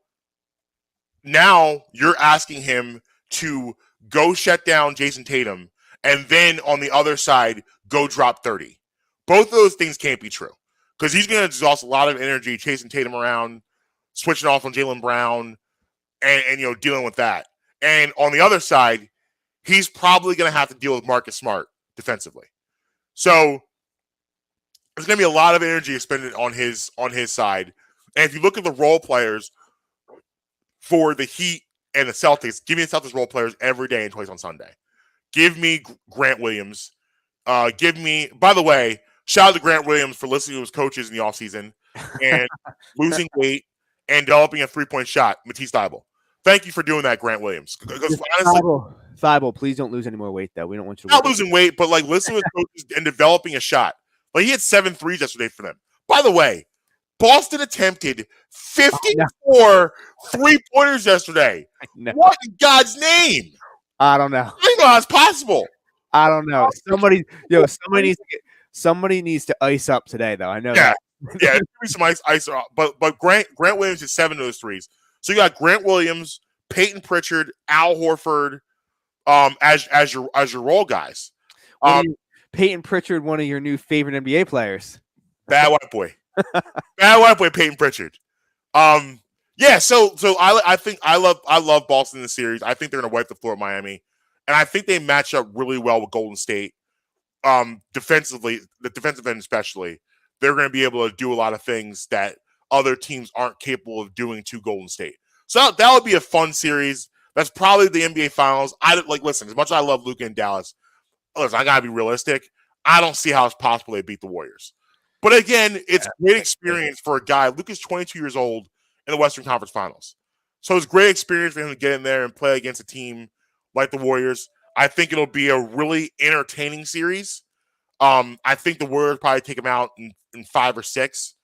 now you're asking him to go shut down Jason Tatum and then on the other side, go drop 30. Both of those things can't be true because he's going to exhaust a lot of energy chasing Tatum around, switching off on Jaylen Brown, and dealing with that. And on the other side, he's probably going to have to deal with Marcus Smart defensively. So there's going to be a lot of energy expended on his side. And if you look at the role players for the Heat and the Celtics, give me the Celtics role players every day and twice on Sunday. Give me Grant Williams. By the way, shout out to Grant Williams for listening to his coaches in the offseason and losing weight and developing a 3-point shot. Matisse Thybulle. Thank you for doing that, Grant Williams. Because honestly, Thybulle, please don't lose any more weight, though. We don't want you to not losing weight, but listening to coaches and developing a shot. He had 7 threes yesterday for them. By the way, Boston attempted 54 3-pointers yesterday. What in God's name? I don't know. I don't know how it's possible. I don't know. Somebody needs to ice up today, though. I know that. Yeah, there's be some ice up. But Grant Williams is 7 of those threes. So you got Grant Williams, Peyton Pritchard, Al Horford, as your role guys. Peyton Pritchard, one of your new favorite NBA players. Bad white boy. Bad white boy, Peyton Pritchard. Yeah, so I think I love Boston in the series. I think they're gonna wipe the floor at Miami. And I think they match up really well with Golden State. Defensively, the defensive end especially, they're gonna be able to do a lot of things that other teams aren't capable of doing to Golden State. So that would be a fun series. That's probably the NBA Finals. Listen, as much as I love Luka and Dallas, listen, I gotta be realistic. I don't see how it's possible they beat the Warriors. But again, it's great experience for a guy. Luka's 22 years old in the Western Conference Finals. So it's great experience for him to get in there and play against a team like the Warriors. I think it'll be a really entertaining series. I think the Warriors probably take him out in 5 or 6.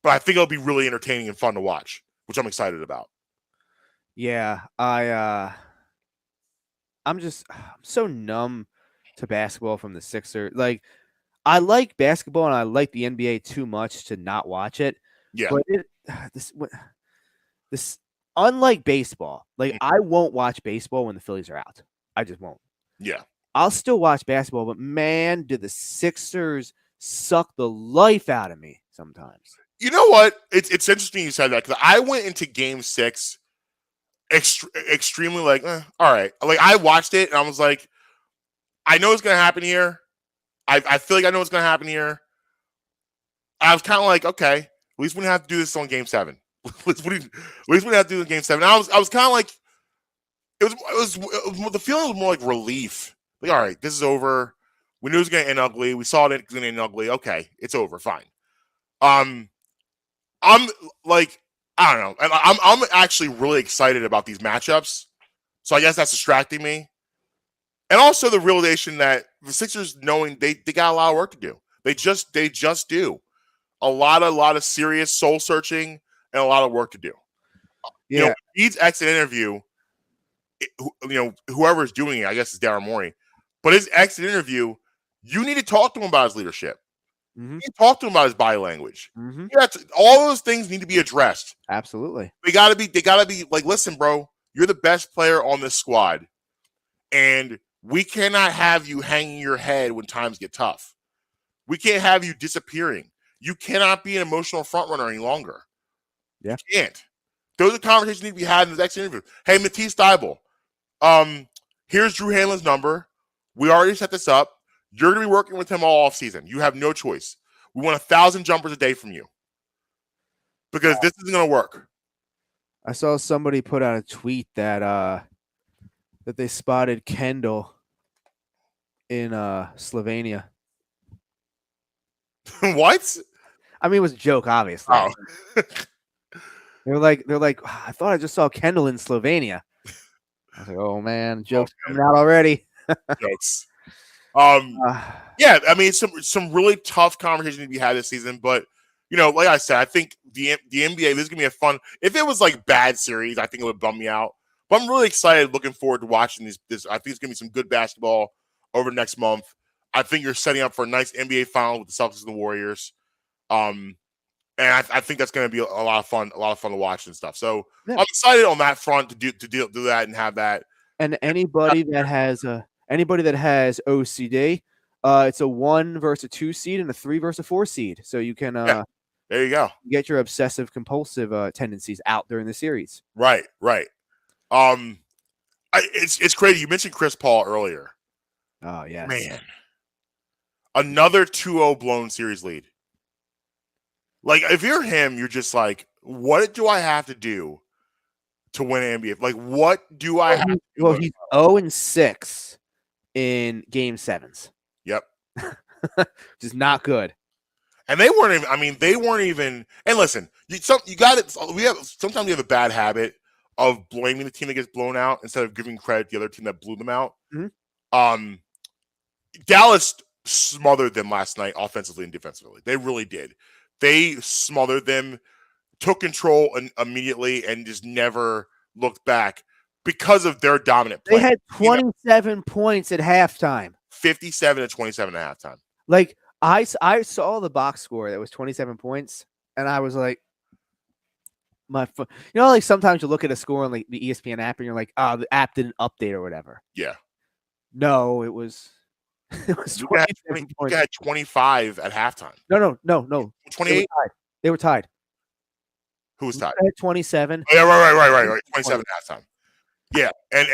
But I think it'll be really entertaining and fun to watch, which I'm excited about. Yeah, I'm so numb to basketball from the Sixers. Like, I like basketball and I like the NBA too much to not watch it. Yeah. But this unlike baseball, like I won't watch baseball when the Phillies are out. I just won't. Yeah. I'll still watch basketball, but man, did the Sixers suck the life out of me sometimes. You know what? It's interesting you said that because I went into Game 6 extremely like, all right. Like I watched it and I was like, I know what's gonna happen here. I feel like I know what's gonna happen here. I was kind of like, okay, at least we didn't have to do this on Game 7. At least we didn't have to do this on Game 7. I was kind of like, it was the feeling was more like relief. Like, all right, this is over. We knew it was gonna end ugly. We saw it was gonna end ugly. Okay, it's over. Fine. I'm like, I don't know, and I'm actually really excited about these matchups. So I guess that's distracting me, and also the realization that the Sixers knowing they got a lot of work to do. They just do a lot of serious soul searching and a lot of work to do. Yeah, You know, Embiid's exit interview. Whoever's doing it, I guess it's Daryl Morey, but his exit interview, you need to talk to him about his leadership. Mm-hmm. You need to talk to him about his body language. Mm-hmm. All those things need to be addressed. Absolutely. They gotta be like, listen, bro, you're the best player on this squad, and we cannot have you hanging your head when times get tough. We can't have you disappearing. You cannot be an emotional front runner any longer. Yeah. You can't. Those are conversations that need to be had in the next interview. Hey, Matisse Thybulle, here's Drew Hanlen's number. We already set this up. You're going to be working with him all off season. You have no choice. We want 1,000 jumpers a day from you because this isn't going to work. I saw somebody put out a tweet that they spotted Kendall in Slovenia. What? I mean, it was a joke, obviously. Oh. They're like, I thought I just saw Kendall in Slovenia. I was like, oh man, jokes coming out already. Jokes. Yeah, I mean, some really tough conversations to be had this season, but like I said, I think the NBA, this is gonna be a fun. If it was like bad series, I think it would bum me out. But I'm really excited, looking forward to watching this. I think it's gonna be some good basketball over next month. I think you're setting up for a nice NBA final with the Celtics and the Warriors. And I think that's going to be a lot of fun to watch and stuff. So yeah. I'm excited on that front to do that and have that. And anybody that has OCD, it's a 1 versus a 2 seed and a 3 versus a 4 seed. So you can there you go, get your obsessive compulsive tendencies out during the series. Right. It's crazy. You mentioned Chris Paul earlier. Oh yes, man. Another 2-0 blown series lead. Like, if you're him, you're just like, what do I have to do to win an NBA? Like, what do I have to do? Well, he's 0-6 in Game 7s. Yep. Which is not good. And they weren't even. And listen, sometimes we have a bad habit of blaming the team that gets blown out instead of giving credit to the other team that blew them out. Mm-hmm. Dallas smothered them last night offensively and defensively. They really did. They smothered them, took control immediately, and just never looked back because of their dominant play. They had 27 points at halftime. 57-27 at halftime. Like, I saw the box score that was 27 points, and I was like, like sometimes you look at a score on like the ESPN app, and you're like, oh, the app didn't update or whatever. Yeah. No, it was. You had 25 at halftime. No. 28? They were tied. Who was tied? 27. Oh, yeah, right. 27 at halftime. Yeah, and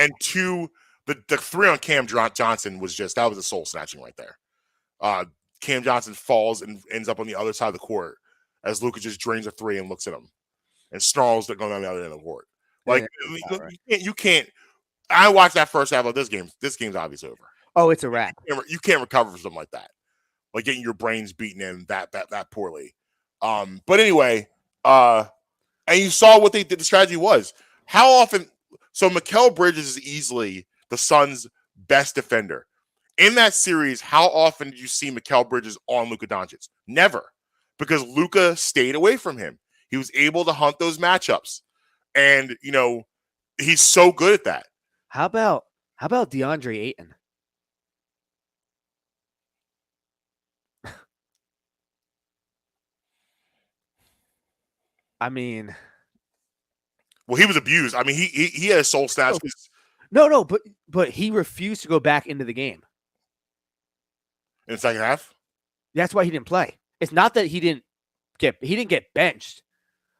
the 3 on Cam Johnson was that was a soul snatching right there. Cam Johnson falls and ends up on the other side of the court as Luka just drains a 3 and looks at him and snarls that going on the other end of the court. Like, you can't. I watched that first half of this game. This game's obviously over. Oh, it's a wrap. You can't recover from something like that, like getting your brains beaten in that poorly. But anyway, and you saw what they did. The strategy was how often. So Mikal Bridges is easily the Suns' best defender in that series. How often did you see Mikal Bridges on Luka Doncic? Never, because Luka stayed away from him. He was able to hunt those matchups, and he's so good at that. How How about DeAndre Ayton? I mean, Well, he was abused. I mean, he had a soul snatch. no, but he refused to go back into the game. In the second half. That's why he didn't play. It's not that he didn't get benched.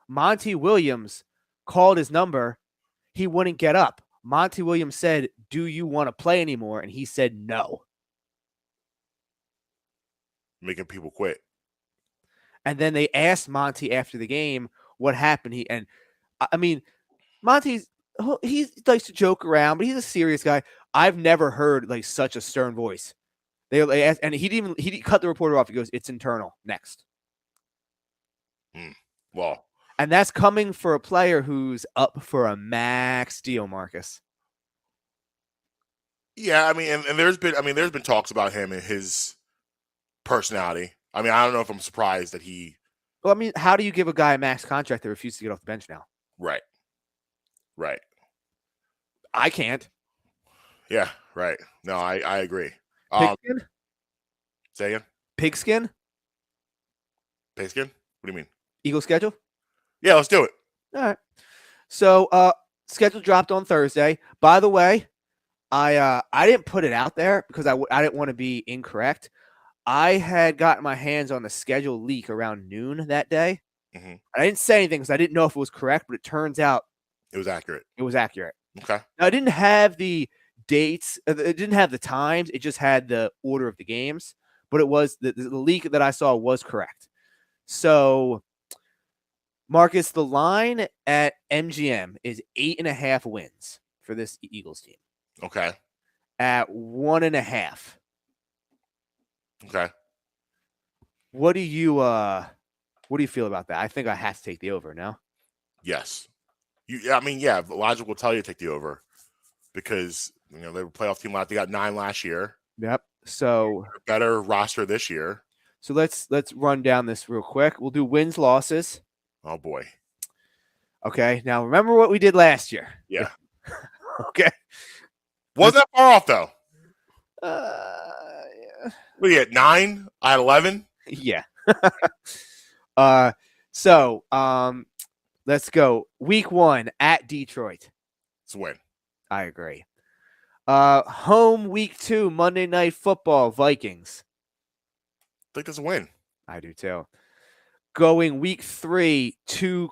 Monty Williams called his number. He wouldn't get up. Monty Williams said, "Do you want to play anymore?" And he said no. Making people quit. And then they asked Monty after the game what happened. I mean, Monty likes to joke around, but he's a serious guy. I've never heard like such a stern voice. They asked, and he cut the reporter off. He goes, "It's internal." Next. Well, and that's coming for a player who's up for a max deal, Marcus. Yeah, I mean, and there's been talks about him and his personality. I mean, I don't know if I'm surprised that he. Well, I mean, how do you give a guy a max contract that refuses to get off the bench now? Right. I can't. Yeah, right. No, I agree. Pigskin? Say again? Pigskin? Pigskin? What do you mean? Eagle schedule? Yeah, let's do it. All right. So, schedule dropped on Thursday. By the way, I didn't put it out there because I didn't want to be incorrect. I had gotten my hands on the schedule leak around noon that day. Mm-hmm. I didn't say anything because I didn't know if it was correct, but it turns out it was accurate. It was accurate. Okay. Now, I didn't have the dates. It didn't have the times. It just had the order of the games. But it was the leak that I saw was correct. So, Marcus, the line at MGM is 8.5 wins for this Eagles team. Okay. At 1.5. Okay. What do you feel about that? I think I have to take the over now. Yes. Logic will tell you to take the over because they were a playoff team. They got 9 last year. Yep. So better roster this year. So let's run down this real quick. We'll do wins, losses. Oh boy. Okay. Now remember what we did last year. Yeah. Okay. Wasn't that far off though. Yeah. We had 9. I had 11. Yeah. So let's go. Week 1 at Detroit. It's a win. I agree. Home week 2, Monday Night Football, Vikings. I think that's a win. I do too. Going week 3 to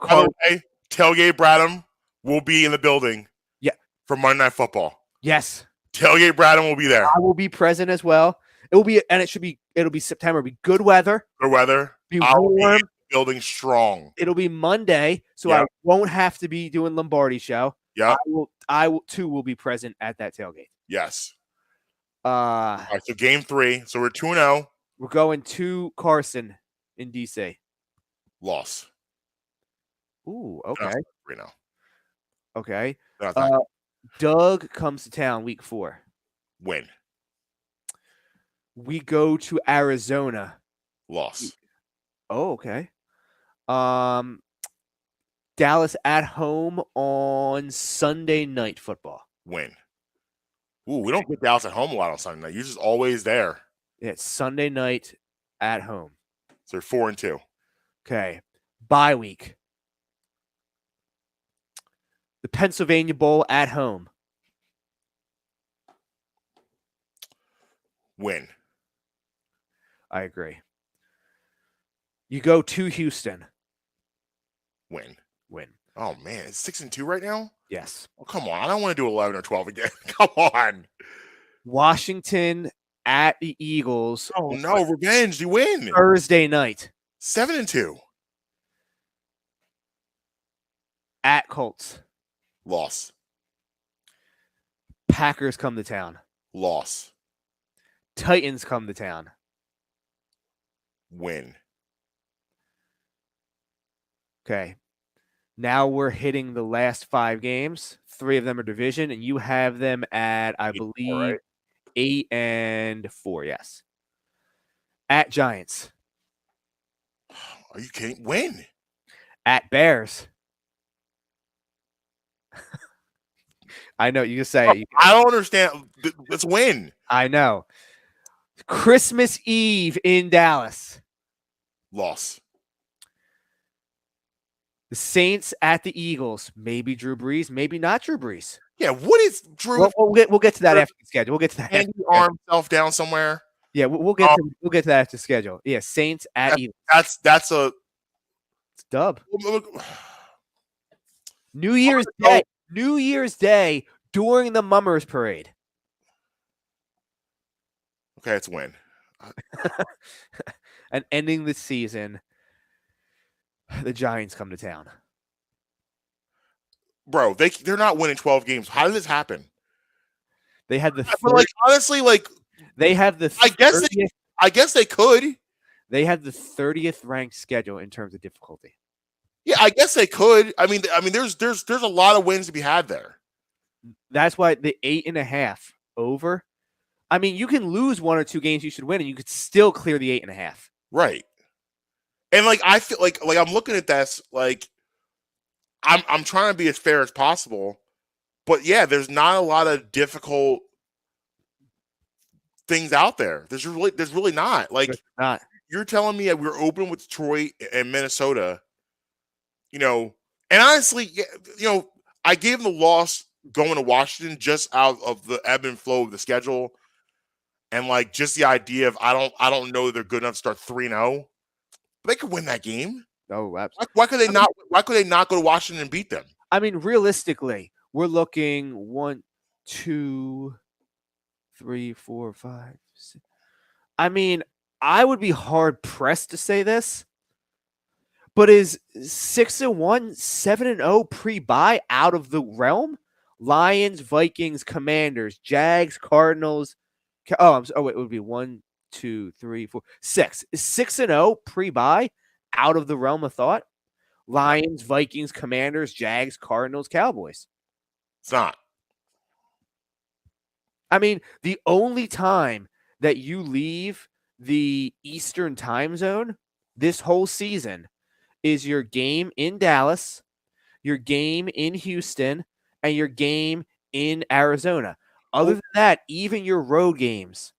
Tailgate Bradham will be in the building. Yeah. For Monday Night Football. Yes. Tailgate Bradham will be there. I will be present as well. It'll be September. It'll be good weather. Good weather. Be I will be warm. in the building strong. It'll be Monday, so I won't have to be doing Lombardi show. Yeah. I will be present at that tailgate. Yes. All right, so game 3. So we're 2-0. We're going to Carson in DC. Loss. Ooh, okay. 3-0. Okay. Doug comes to town week 4. Win. We go to Arizona. Loss. Oh, okay. Dallas at home on Sunday Night Football. Win. Ooh, we don't get Dallas at home a lot on Sunday night. You're just always there. Yeah, it's Sunday night at home. So they're 4-2. Okay. Bye week. The Pennsylvania Bowl at home. Win. I agree. You go to Houston. Win. Win. Oh man, it's 6-2 right now? Yes. Oh, come on. I don't want to do 11 or 12 again. Come on. Washington at the Eagles. Oh no, revenge. You win. Thursday night. 7-2. At Colts. Loss. Packers come to town. Loss. Titans come to town. Win. Okay. Now we're hitting the last 5 games. 3 of them are division, and you have them at, I believe, 8-4. Yes. At Giants. Are you kidding? Win. At Bears. I know. You just say it. I don't understand. Let's win. I know. Christmas Eve in Dallas. Loss. The Saints at the Eagles. Maybe Drew Brees, maybe not Drew Brees. Yeah, what is Drew? We'll get to that after the schedule. We'll get to that. Can he arm himself down somewhere? Yeah, we'll get to that after the schedule. Yeah, Saints at Eagles. That's a dub. New Year's Day. New Year's Day during the Mummers Parade. Okay, it's a win. And ending the season, the Giants come to town. Bro, they're not winning 12 games. How did this happen? They had the honestly, they have the I guess they could. They have the 30th ranked schedule in terms of difficulty. Yeah, I guess they could. I mean, there's a lot of wins to be had there. That's why the 8.5 over. I mean, you can lose 1 or 2 games you should win, and you could still clear the 8.5. Right. And I feel like I'm looking at this I'm trying to be as fair as possible, but yeah, there's not a lot of difficult things out there. There's really not. You're telling me that we're open with Detroit and Minnesota, and honestly, I gave them the loss going to Washington just out of the ebb and flow of the schedule, and just the idea of I don't know they're good enough to start 3-0. They could win that game. Oh, absolutely. Why could they not? Why could they not go to Washington and beat them? I mean, realistically, we're looking 1, 2, 3, 4, 5, 6. I mean, I would be hard pressed to say this, but is 6-1, 7-0 pre-bye out of the realm? Lions, Vikings, Commanders, Jags, Cardinals. Wait, it would be 1, 2, 3, 4, 6. Is 6-0 pre-bye out of the realm of thought? Lions, Vikings, Commanders, Jags, Cardinals, Cowboys. It's not. I mean, the only time that you leave the Eastern time zone this whole season is your game in Dallas, your game in Houston, and your game in Arizona. Other than that, even your road games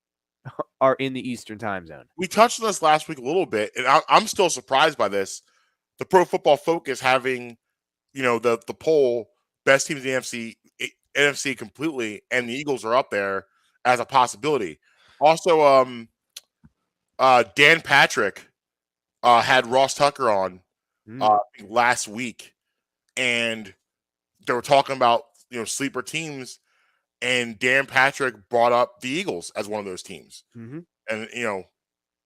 are in the Eastern time zone. We touched on this last week a little bit, and I'm still surprised by this. The Pro Football Focus having, the poll best teams in the NFC completely, and the Eagles are up there as a possibility. Also, Dan Patrick had Ross Tucker on last week, and they were talking about sleeper teams, and Dan Patrick brought up the Eagles as one of those teams. Mm-hmm. And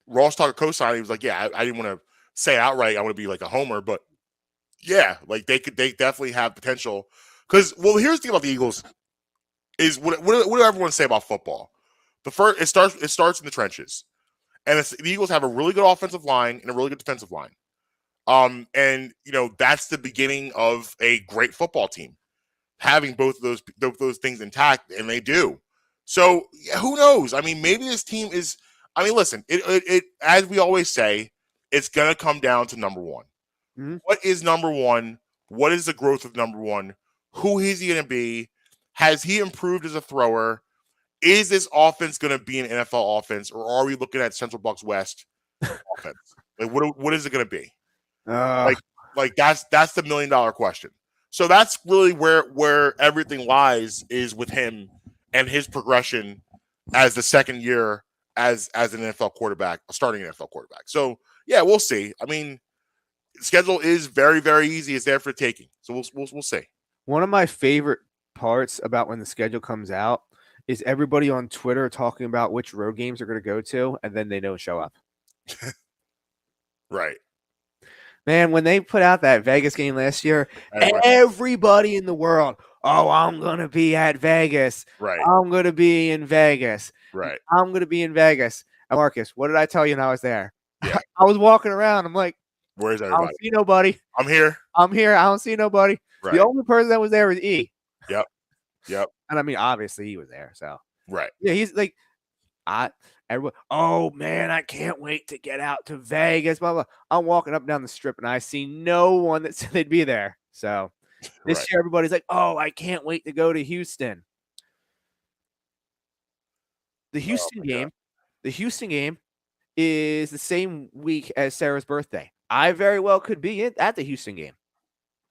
Ross Tucker co-signed. He was like, "Yeah, I didn't want to say it outright. I want to be like a homer, but yeah, they definitely have potential." Because here's the thing about the Eagles is what do everyone say about football? It starts in the trenches, and the Eagles have a really good offensive line and a really good defensive line. And that's the beginning of a great football team, having both of those things intact, and they do. So who knows? I mean, maybe this team is. I mean, listen, it as we always say, it's gonna come down to number one. Mm-hmm. What is number one? What is the growth of number one? Who is he gonna be? Has he improved as a thrower? Is this offense gonna be an NFL offense, or are we looking at Central Bucks West offense? What is it gonna be? That's the $1 million question. So that's really where everything lies, is with him and his progression as the second year as an NFL quarterback, starting NFL quarterback. So yeah, we'll see. I mean, the schedule is very, very easy. It's there for the taking. So we'll see. One of my favorite parts about when the schedule comes out is everybody on Twitter talking about which road games they're going to go to, and then they don't show up. Right. Man, when they put out that Vegas game last year, everybody in the world, I'm going to be at Vegas. Right. I'm going to be in Vegas. Right. I'm going to be in Vegas. And Marcus, what did I tell you when I was there? Yeah. I was walking around. I'm like, where's I everybody? don't see nobody. I'm here. I don't see nobody. Right. The only person that was there was E. Yep. And I mean, obviously he was there. So right. Yeah, he's like, everyone, oh man, I can't wait to get out to Vegas. Blah blah. I'm walking up down the strip and I see no one that said they'd be there. So This Right. year, everybody's like, "Oh, I can't wait to go to Houston." The Houston my God. game, the Houston game is the same week as Sarah's birthday. I very well could be at the Houston game.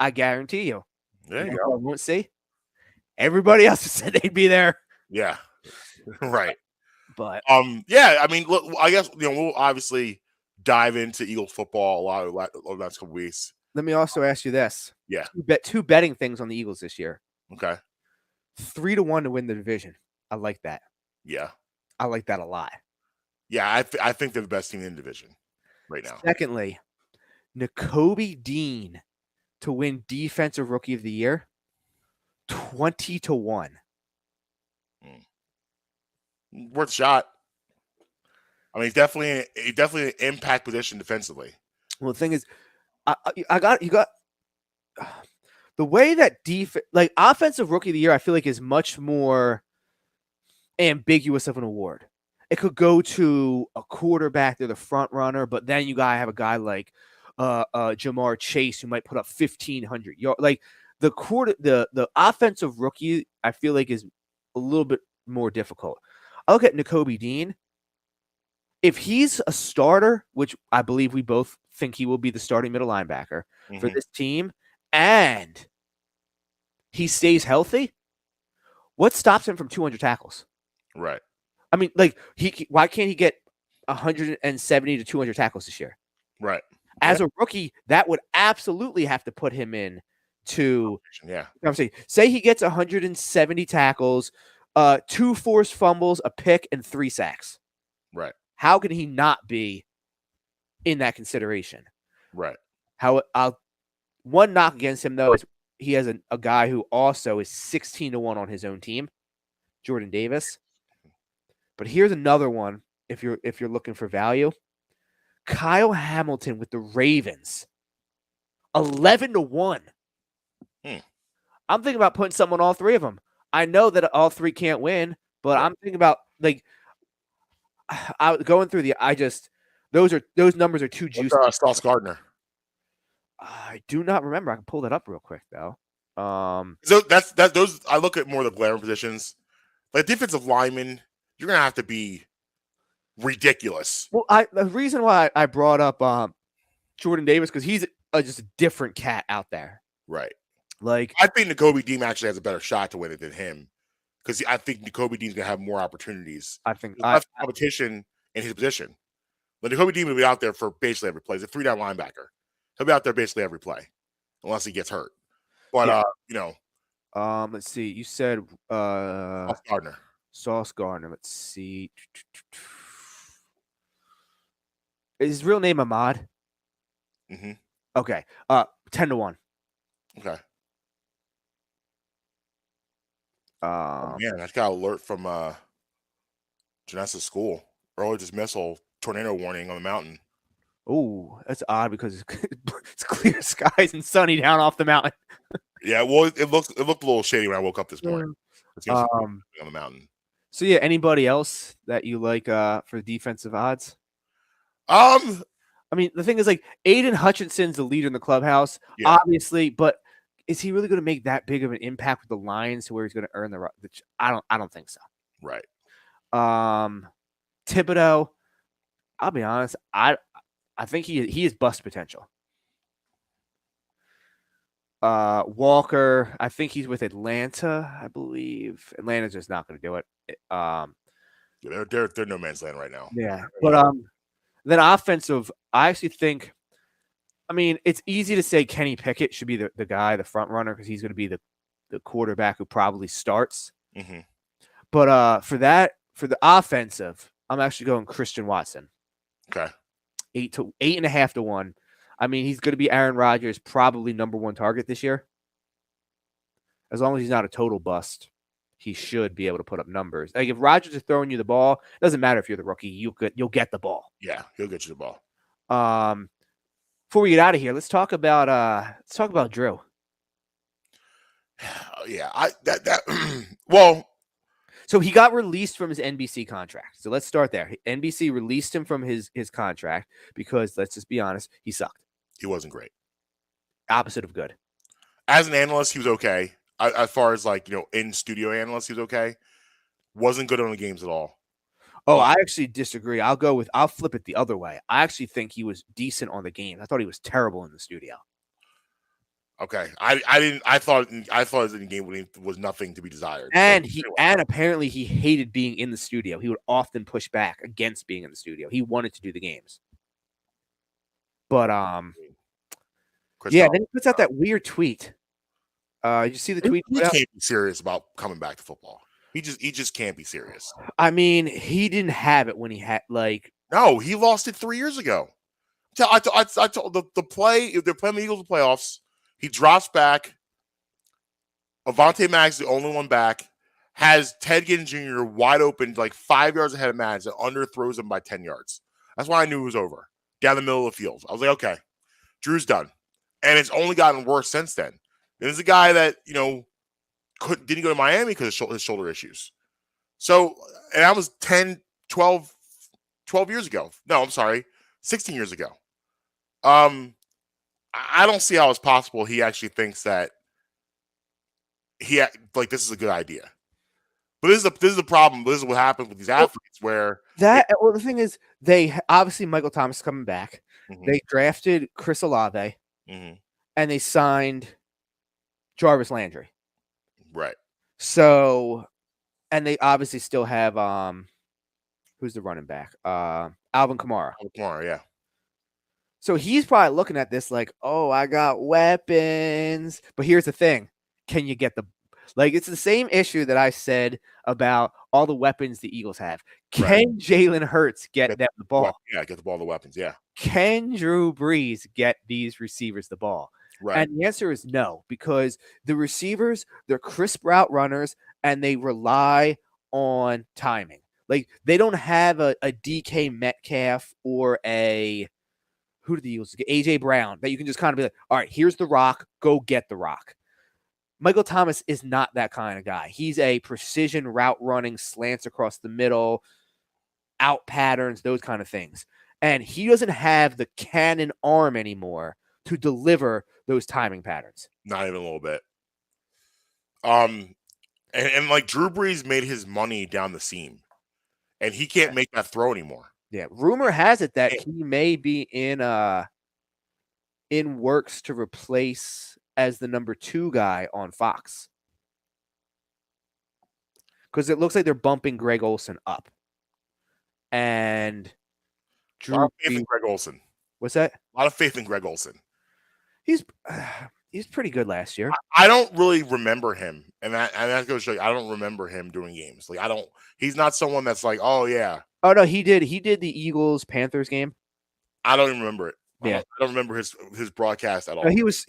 I guarantee you. There You you know go. who I won't see? Everybody else has said they'd be there, Yeah. Right. but Yeah, I mean, look, I guess we'll obviously dive into Eagles football a lot over the last couple weeks. let me also ask you this: Yeah. two betting things on the Eagles this year. Okay. 3-1 to win the division. I like that. Yeah. I like that a lot. Yeah, I think they're the best team in the division right now. Secondly, Nakobe Dean to win Defensive Rookie of the Year, 20-1. Worth a shot. I mean, definitely an impact position defensively. Well, the thing is, you got the way that like Offensive Rookie of the Year, I feel like is much more ambiguous of an award. It could go to a quarterback, they're the front runner, but then you gotta have a guy like Jamar Chase who might put up 1,500 yards. Like the offensive rookie, I feel like is a little bit more difficult. I look at Nakobe Dean. If he's a starter, which I believe we both think he will be the starting middle linebacker for this team, and he stays healthy, what stops him from 200 tackles? Right. I mean, like why can't he get 170 to 200 tackles this year? Right. As a rookie, that would absolutely have to put him in to. Yeah. I'm saying, say he gets 170 tackles, 2 forced fumbles, a pick, and 3 sacks. Right. How can he not be in that consideration? Right. One knock against him though is he has a guy who also is 16-1 on his own team, Jordan Davis. But here's another one if you're looking for value. Kyle Hamilton with the Ravens, 11-1. I'm thinking about putting someone on all 3 of them. I know that all 3 can't win, but I'm thinking about like going through those numbers are too juicy. Sauce Gardner. I do not remember. I can pull that up real quick though. So that's those. I look at more of the glaring positions, like defensive lineman. You're gonna have to be ridiculous. Well, the reason why I brought up Jordan Davis because he's just a different cat out there. Right. Like I think Nakobe Dean actually has a better shot to win it than him because I think Nakobe Dean's gonna have more opportunities. I think less competition in his position. But Nakobe Dean will be out there for basically every play. He's a 3-down linebacker. He'll be out there basically every play, unless he gets hurt. But let's see. You said Gardner. Sauce Gardner. Let's see. Is his real name Ahmad? Mm-hmm. Okay. 10-1. Okay. Man, I got an alert from Janessa School. Early dismissal, tornado warning on the mountain. Oh, that's odd because it's clear skies and sunny down off the mountain. Yeah, well, it looked a little shady when I woke up this morning. On the mountain. So yeah, anybody else that you like for defensive odds? I mean, the thing is, like, Aiden Hutchinson's the leader in the clubhouse, obviously, but is he really going to make that big of an impact with the Lions to where he's going to earn the? I don't think so. Right. Thibodeau, I'll be honest, I think he is bust potential. Walker, I think he's with Atlanta, I believe. Atlanta's just not going to do it. They're no man's land right now. Yeah, but then offensive, I actually think. I mean, it's easy to say Kenny Pickett should be the guy, the front runner, because he's going to be the quarterback who probably starts. Mm-hmm. But for the offensive, I'm actually going Christian Watson. Okay. 8.5-1. I mean, he's going to be Aaron Rodgers' probably number 1 target this year. As long as he's not a total bust, he should be able to put up numbers. Like if Rodgers is throwing you the ball, it doesn't matter if you're the rookie, you'll get the ball. Yeah, he'll get you the ball. Before we get out of here, let's talk about Drew. Yeah, well. So he got released from his NBC contract. So let's start there. NBC released him from his contract because, let's just be honest, he sucked. He wasn't great. Opposite of good. As an analyst, he was okay. As far as like in studio analyst, he was okay. Wasn't good on the games at all. Oh, I actually disagree. I'll flip it the other way. I actually think he was decent on the game. I thought he was terrible in the studio. Okay, I thought his in-game winning was nothing to be desired. And So, anyway. and apparently he hated being in the studio. He would often push back against being in the studio. He wanted to do the games. But Chris yeah, Bell, then he puts out that weird tweet. Did you see the tweet? he can't be serious about coming back to football. He just can't be serious. I mean, he didn't have it when he had No, he lost it 3 years ago. I told the play. If they're playing the Eagles in the playoffs, he drops back. Avonte Maddox, the only one back, has Ted Ginn Jr. wide open, like 5 yards ahead of Maddox, and underthrows him by 10 yards. That's why I knew it was over. Down the middle of the field. I was like, okay, Drew's done. And it's only gotten worse since then. There's a guy that, didn't go to Miami because of his shoulder issues. So, and that was 12 years ago. No, I'm sorry, 16 years ago. I don't see how it's possible he actually thinks that this is a good idea. But this is the problem. This is what happens with these athletes where the thing is, they obviously Michael Thomas is coming back. Mhm. They drafted Chris Olave, Mhm. and they signed Jarvis Landry. Right. So, and they obviously still have who's the running back? Alvin Kamara. Kamara, yeah. So he's probably looking at this like, oh, I got weapons. But here's the thing. Can you get it's the same issue that I said about all the weapons the Eagles have. Can Jalen Hurts get them the ball? Yeah, get the ball, the weapons, yeah. Can Drew Brees get these receivers the ball? Right. And the answer is no, because the receivers, they're crisp route runners, and they rely on timing. Like, they don't have a DK Metcalf or who do the Eagles get? AJ Brown, that you can just kind of be like, all right, here's the rock, go get the rock. Michael Thomas is not that kind of guy. He's a precision route running, slants across the middle, out patterns, those kind of things. And he doesn't have the cannon arm anymore to deliver those timing patterns. Not even a little bit. And like Drew Brees made his money down the seam, and he can't make that throw anymore. Yeah, rumor has it that he may be in works to replace as the number 2 guy on Fox, because it looks like they're bumping Greg Olsen up, and Drew. A lot of faith in Greg Olsen. What's that? A lot of faith in Greg Olsen. He's pretty good last year. I don't really remember him, and that goes to show you, I don't remember him doing games. Like he's not someone that's like, oh yeah. Oh no, he did the Eagles Panthers game. I don't even remember it. Yeah, I don't remember his broadcast at all. No, he was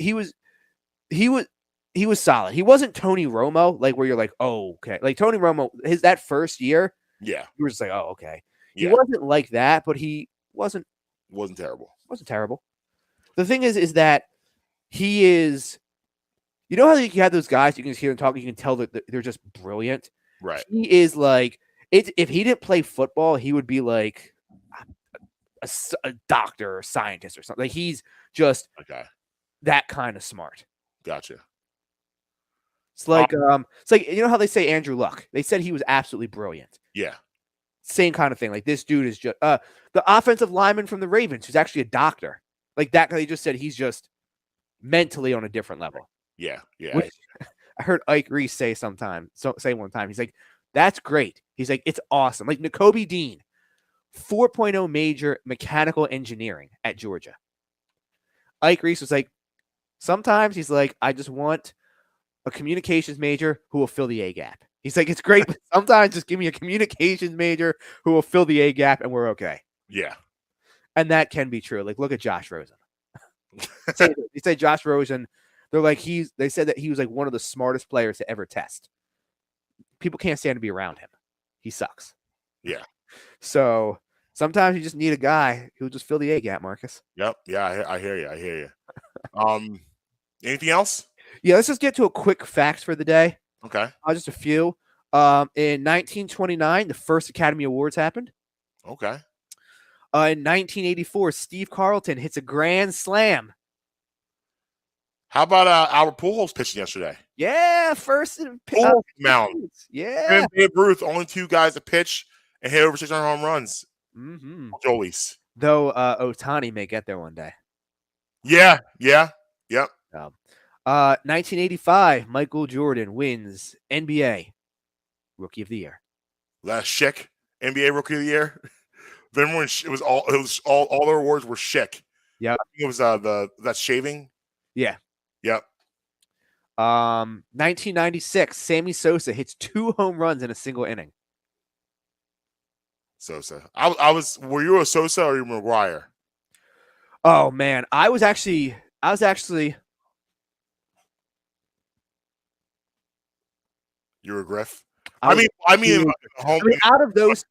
solid. He wasn't Tony Romo, like where you're like, oh okay, like Tony Romo, that first year, yeah, you were just like, oh okay. Yeah. He wasn't like that, but he wasn't terrible. Wasn't terrible. The thing is that he is, you know how you have those guys you can just hear them talk, you can tell that they're just brilliant. Right. He is like, if he didn't play football, he would be like a doctor or scientist or something. Like, he's just that kind of smart. Gotcha. It's like you know how they say Andrew Luck? They said he was absolutely brilliant. Yeah. Same kind of thing. Like, this dude is just the offensive lineman from the Ravens, who's actually a doctor. Like that guy, they just said he's just mentally on a different level. Yeah. Which, I heard Ike Reese say one time. He's like, that's great. He's like, it's awesome. Like N'Kobe Dean, 4.0 major mechanical engineering at Georgia. Ike Reese was like, sometimes he's like, I just want a communications major who will fill the A gap. He's like, it's great, but sometimes just give me a communications major who will fill the A gap and we're okay. Yeah. And that can be true. Like, look at Josh Rosen. They say Josh Rosen, they said that he was like one of the smartest players to ever test. People can't stand to be around him. He sucks. Yeah. So sometimes you just need a guy who'll just fill the A gap, Marcus. Yep. Yeah, I hear you. Anything else? Yeah, let's just get to a quick facts for the day. Okay. Just a few. In 1929, the first Academy Awards happened. Okay. In 1984, Steve Carlton hits a grand slam. How about Albert Pujols pitching yesterday? Yeah, first in Pujols mound. Yeah. And Babe Ruth, only 2 guys to pitch and hit over 600 home runs. Mm-hmm. Jolies. Though Ohtani may get there one day. Yeah. Yep. 1985, Michael Jordan wins NBA Rookie of the Year. Last Schick, NBA Rookie of the Year. Then when it was all the awards were Schick. Yeah, it was that shaving. Yeah. Yep. 1996, Sammy Sosa hits 2 home runs in a single inning. Sosa. I was. Were you a Sosa or you were McGuire? Oh man, I was actually. You were Griff. I mean, out of those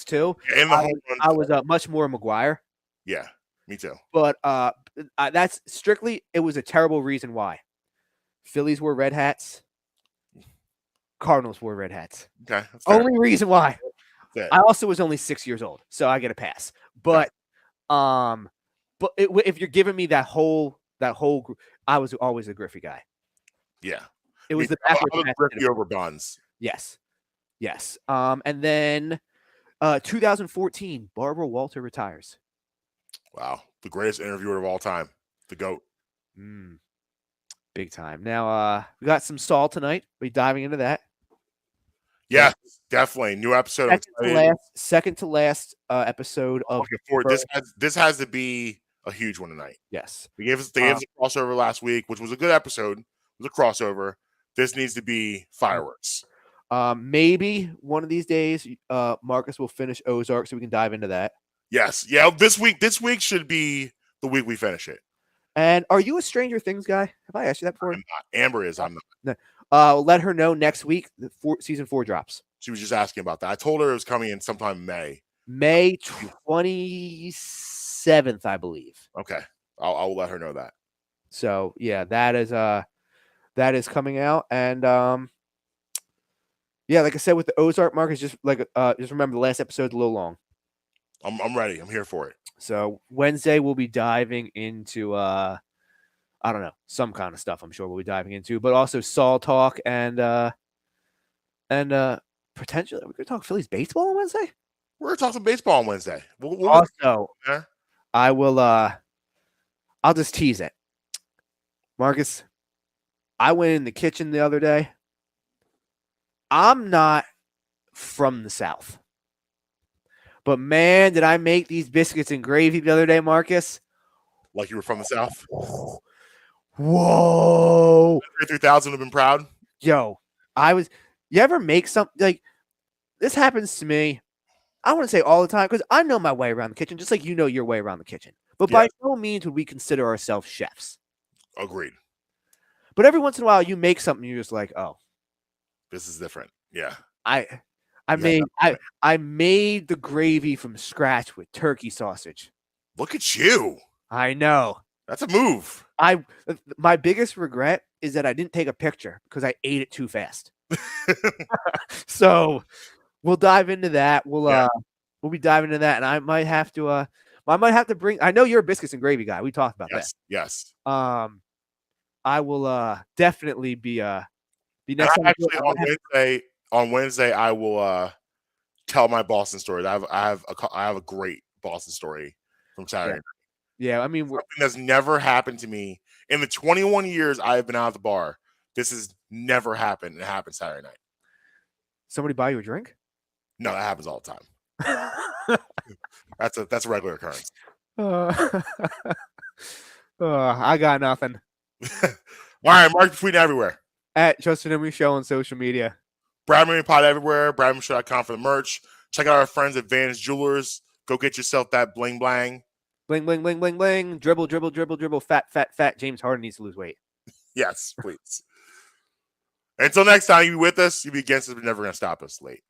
two, in the home run, I was much more McGuire. Yeah, me too. But that's strictly. It was a terrible reason why. Phillies wore red hats. Cardinals wore red hats. Okay, only reason why. Yeah. I also was only 6 years old, so I get a pass. But if you're giving me that whole group, I was always a Griffey guy. Yeah, it was the Griffey over Bonds. Yes. And then 2014, Barbara Walter retires. Wow, the greatest interviewer of all time, the GOAT. Big time. Now we got some Saul tonight. We're diving into that. Yeah, definitely. New episode. Second to last episode of this has to be a huge one tonight. Yes. They gave us a crossover last week, which was a good episode. It was a crossover. This needs to be fireworks. Maybe one of these days, Marcus will finish Ozark so we can dive into that. Yes. Yeah, this week should be the week we finish it. And are you a Stranger Things guy? Have I asked you that before? I'm not. Amber is. I'm not. No. Let her know next week. Season 4 drops. She was just asking about that. I told her it was coming in sometime in May. May 27th, I believe. Okay, I'll let her know that. So yeah, that is coming out, and yeah, like I said with the Ozark, Marcus, just remember the last episode's a little long. I'm ready. I'm here for it. So Wednesday we'll be diving into I don't know, some kind of stuff I'm sure we'll be diving into, but also Saul talk and potentially we're gonna talk Phillies baseball on Wednesday. We're gonna talk some baseball on Wednesday. I will I'll just tease it. Marcus, I went in the kitchen the other day. I'm not from the South. But man, did I make these biscuits and gravy the other day, Marcus? Like you were from the South? Whoa. 3000 would have been proud. Yo, you ever make something like this happens to me? I want to say all the time because I know my way around the kitchen, just like you know your way around the kitchen. But by no means would we consider ourselves chefs. Agreed. But every once in a while, you make something, you're just like, oh, this is different. Yeah. I made the gravy from scratch with turkey sausage. Look at you. I know. That's a move. My biggest regret is that I didn't take a picture because I ate it too fast. So we'll dive into that. We'll be diving into that, and I might have to bring. I know you're a biscuits and gravy guy. We talked about that. Yes. I will definitely be next time. Actually, on Wednesday, I will tell my Boston story. I have a great Boston story from Saturday night. Yeah, I mean, something that's never happened to me in the 21 years I have been out of the bar. This has never happened. It happened Saturday night. Somebody buy you a drink? No, that happens all the time. That's a regular occurrence. I got nothing. All right, Mark tweeting everywhere. At Justin Emery Show on social media. Bradman Pod everywhere. BradmanShow.com for the merch. Check out our friends at Vantage Jewelers. Go get yourself that bling blang. Bling, bling, bling, bling, bling. Dribble, dribble, dribble, dribble. Fat, fat, fat. James Harden needs to lose weight. Yes, please. Until next time, you be with us, you be against us, but never going to stop us. Late.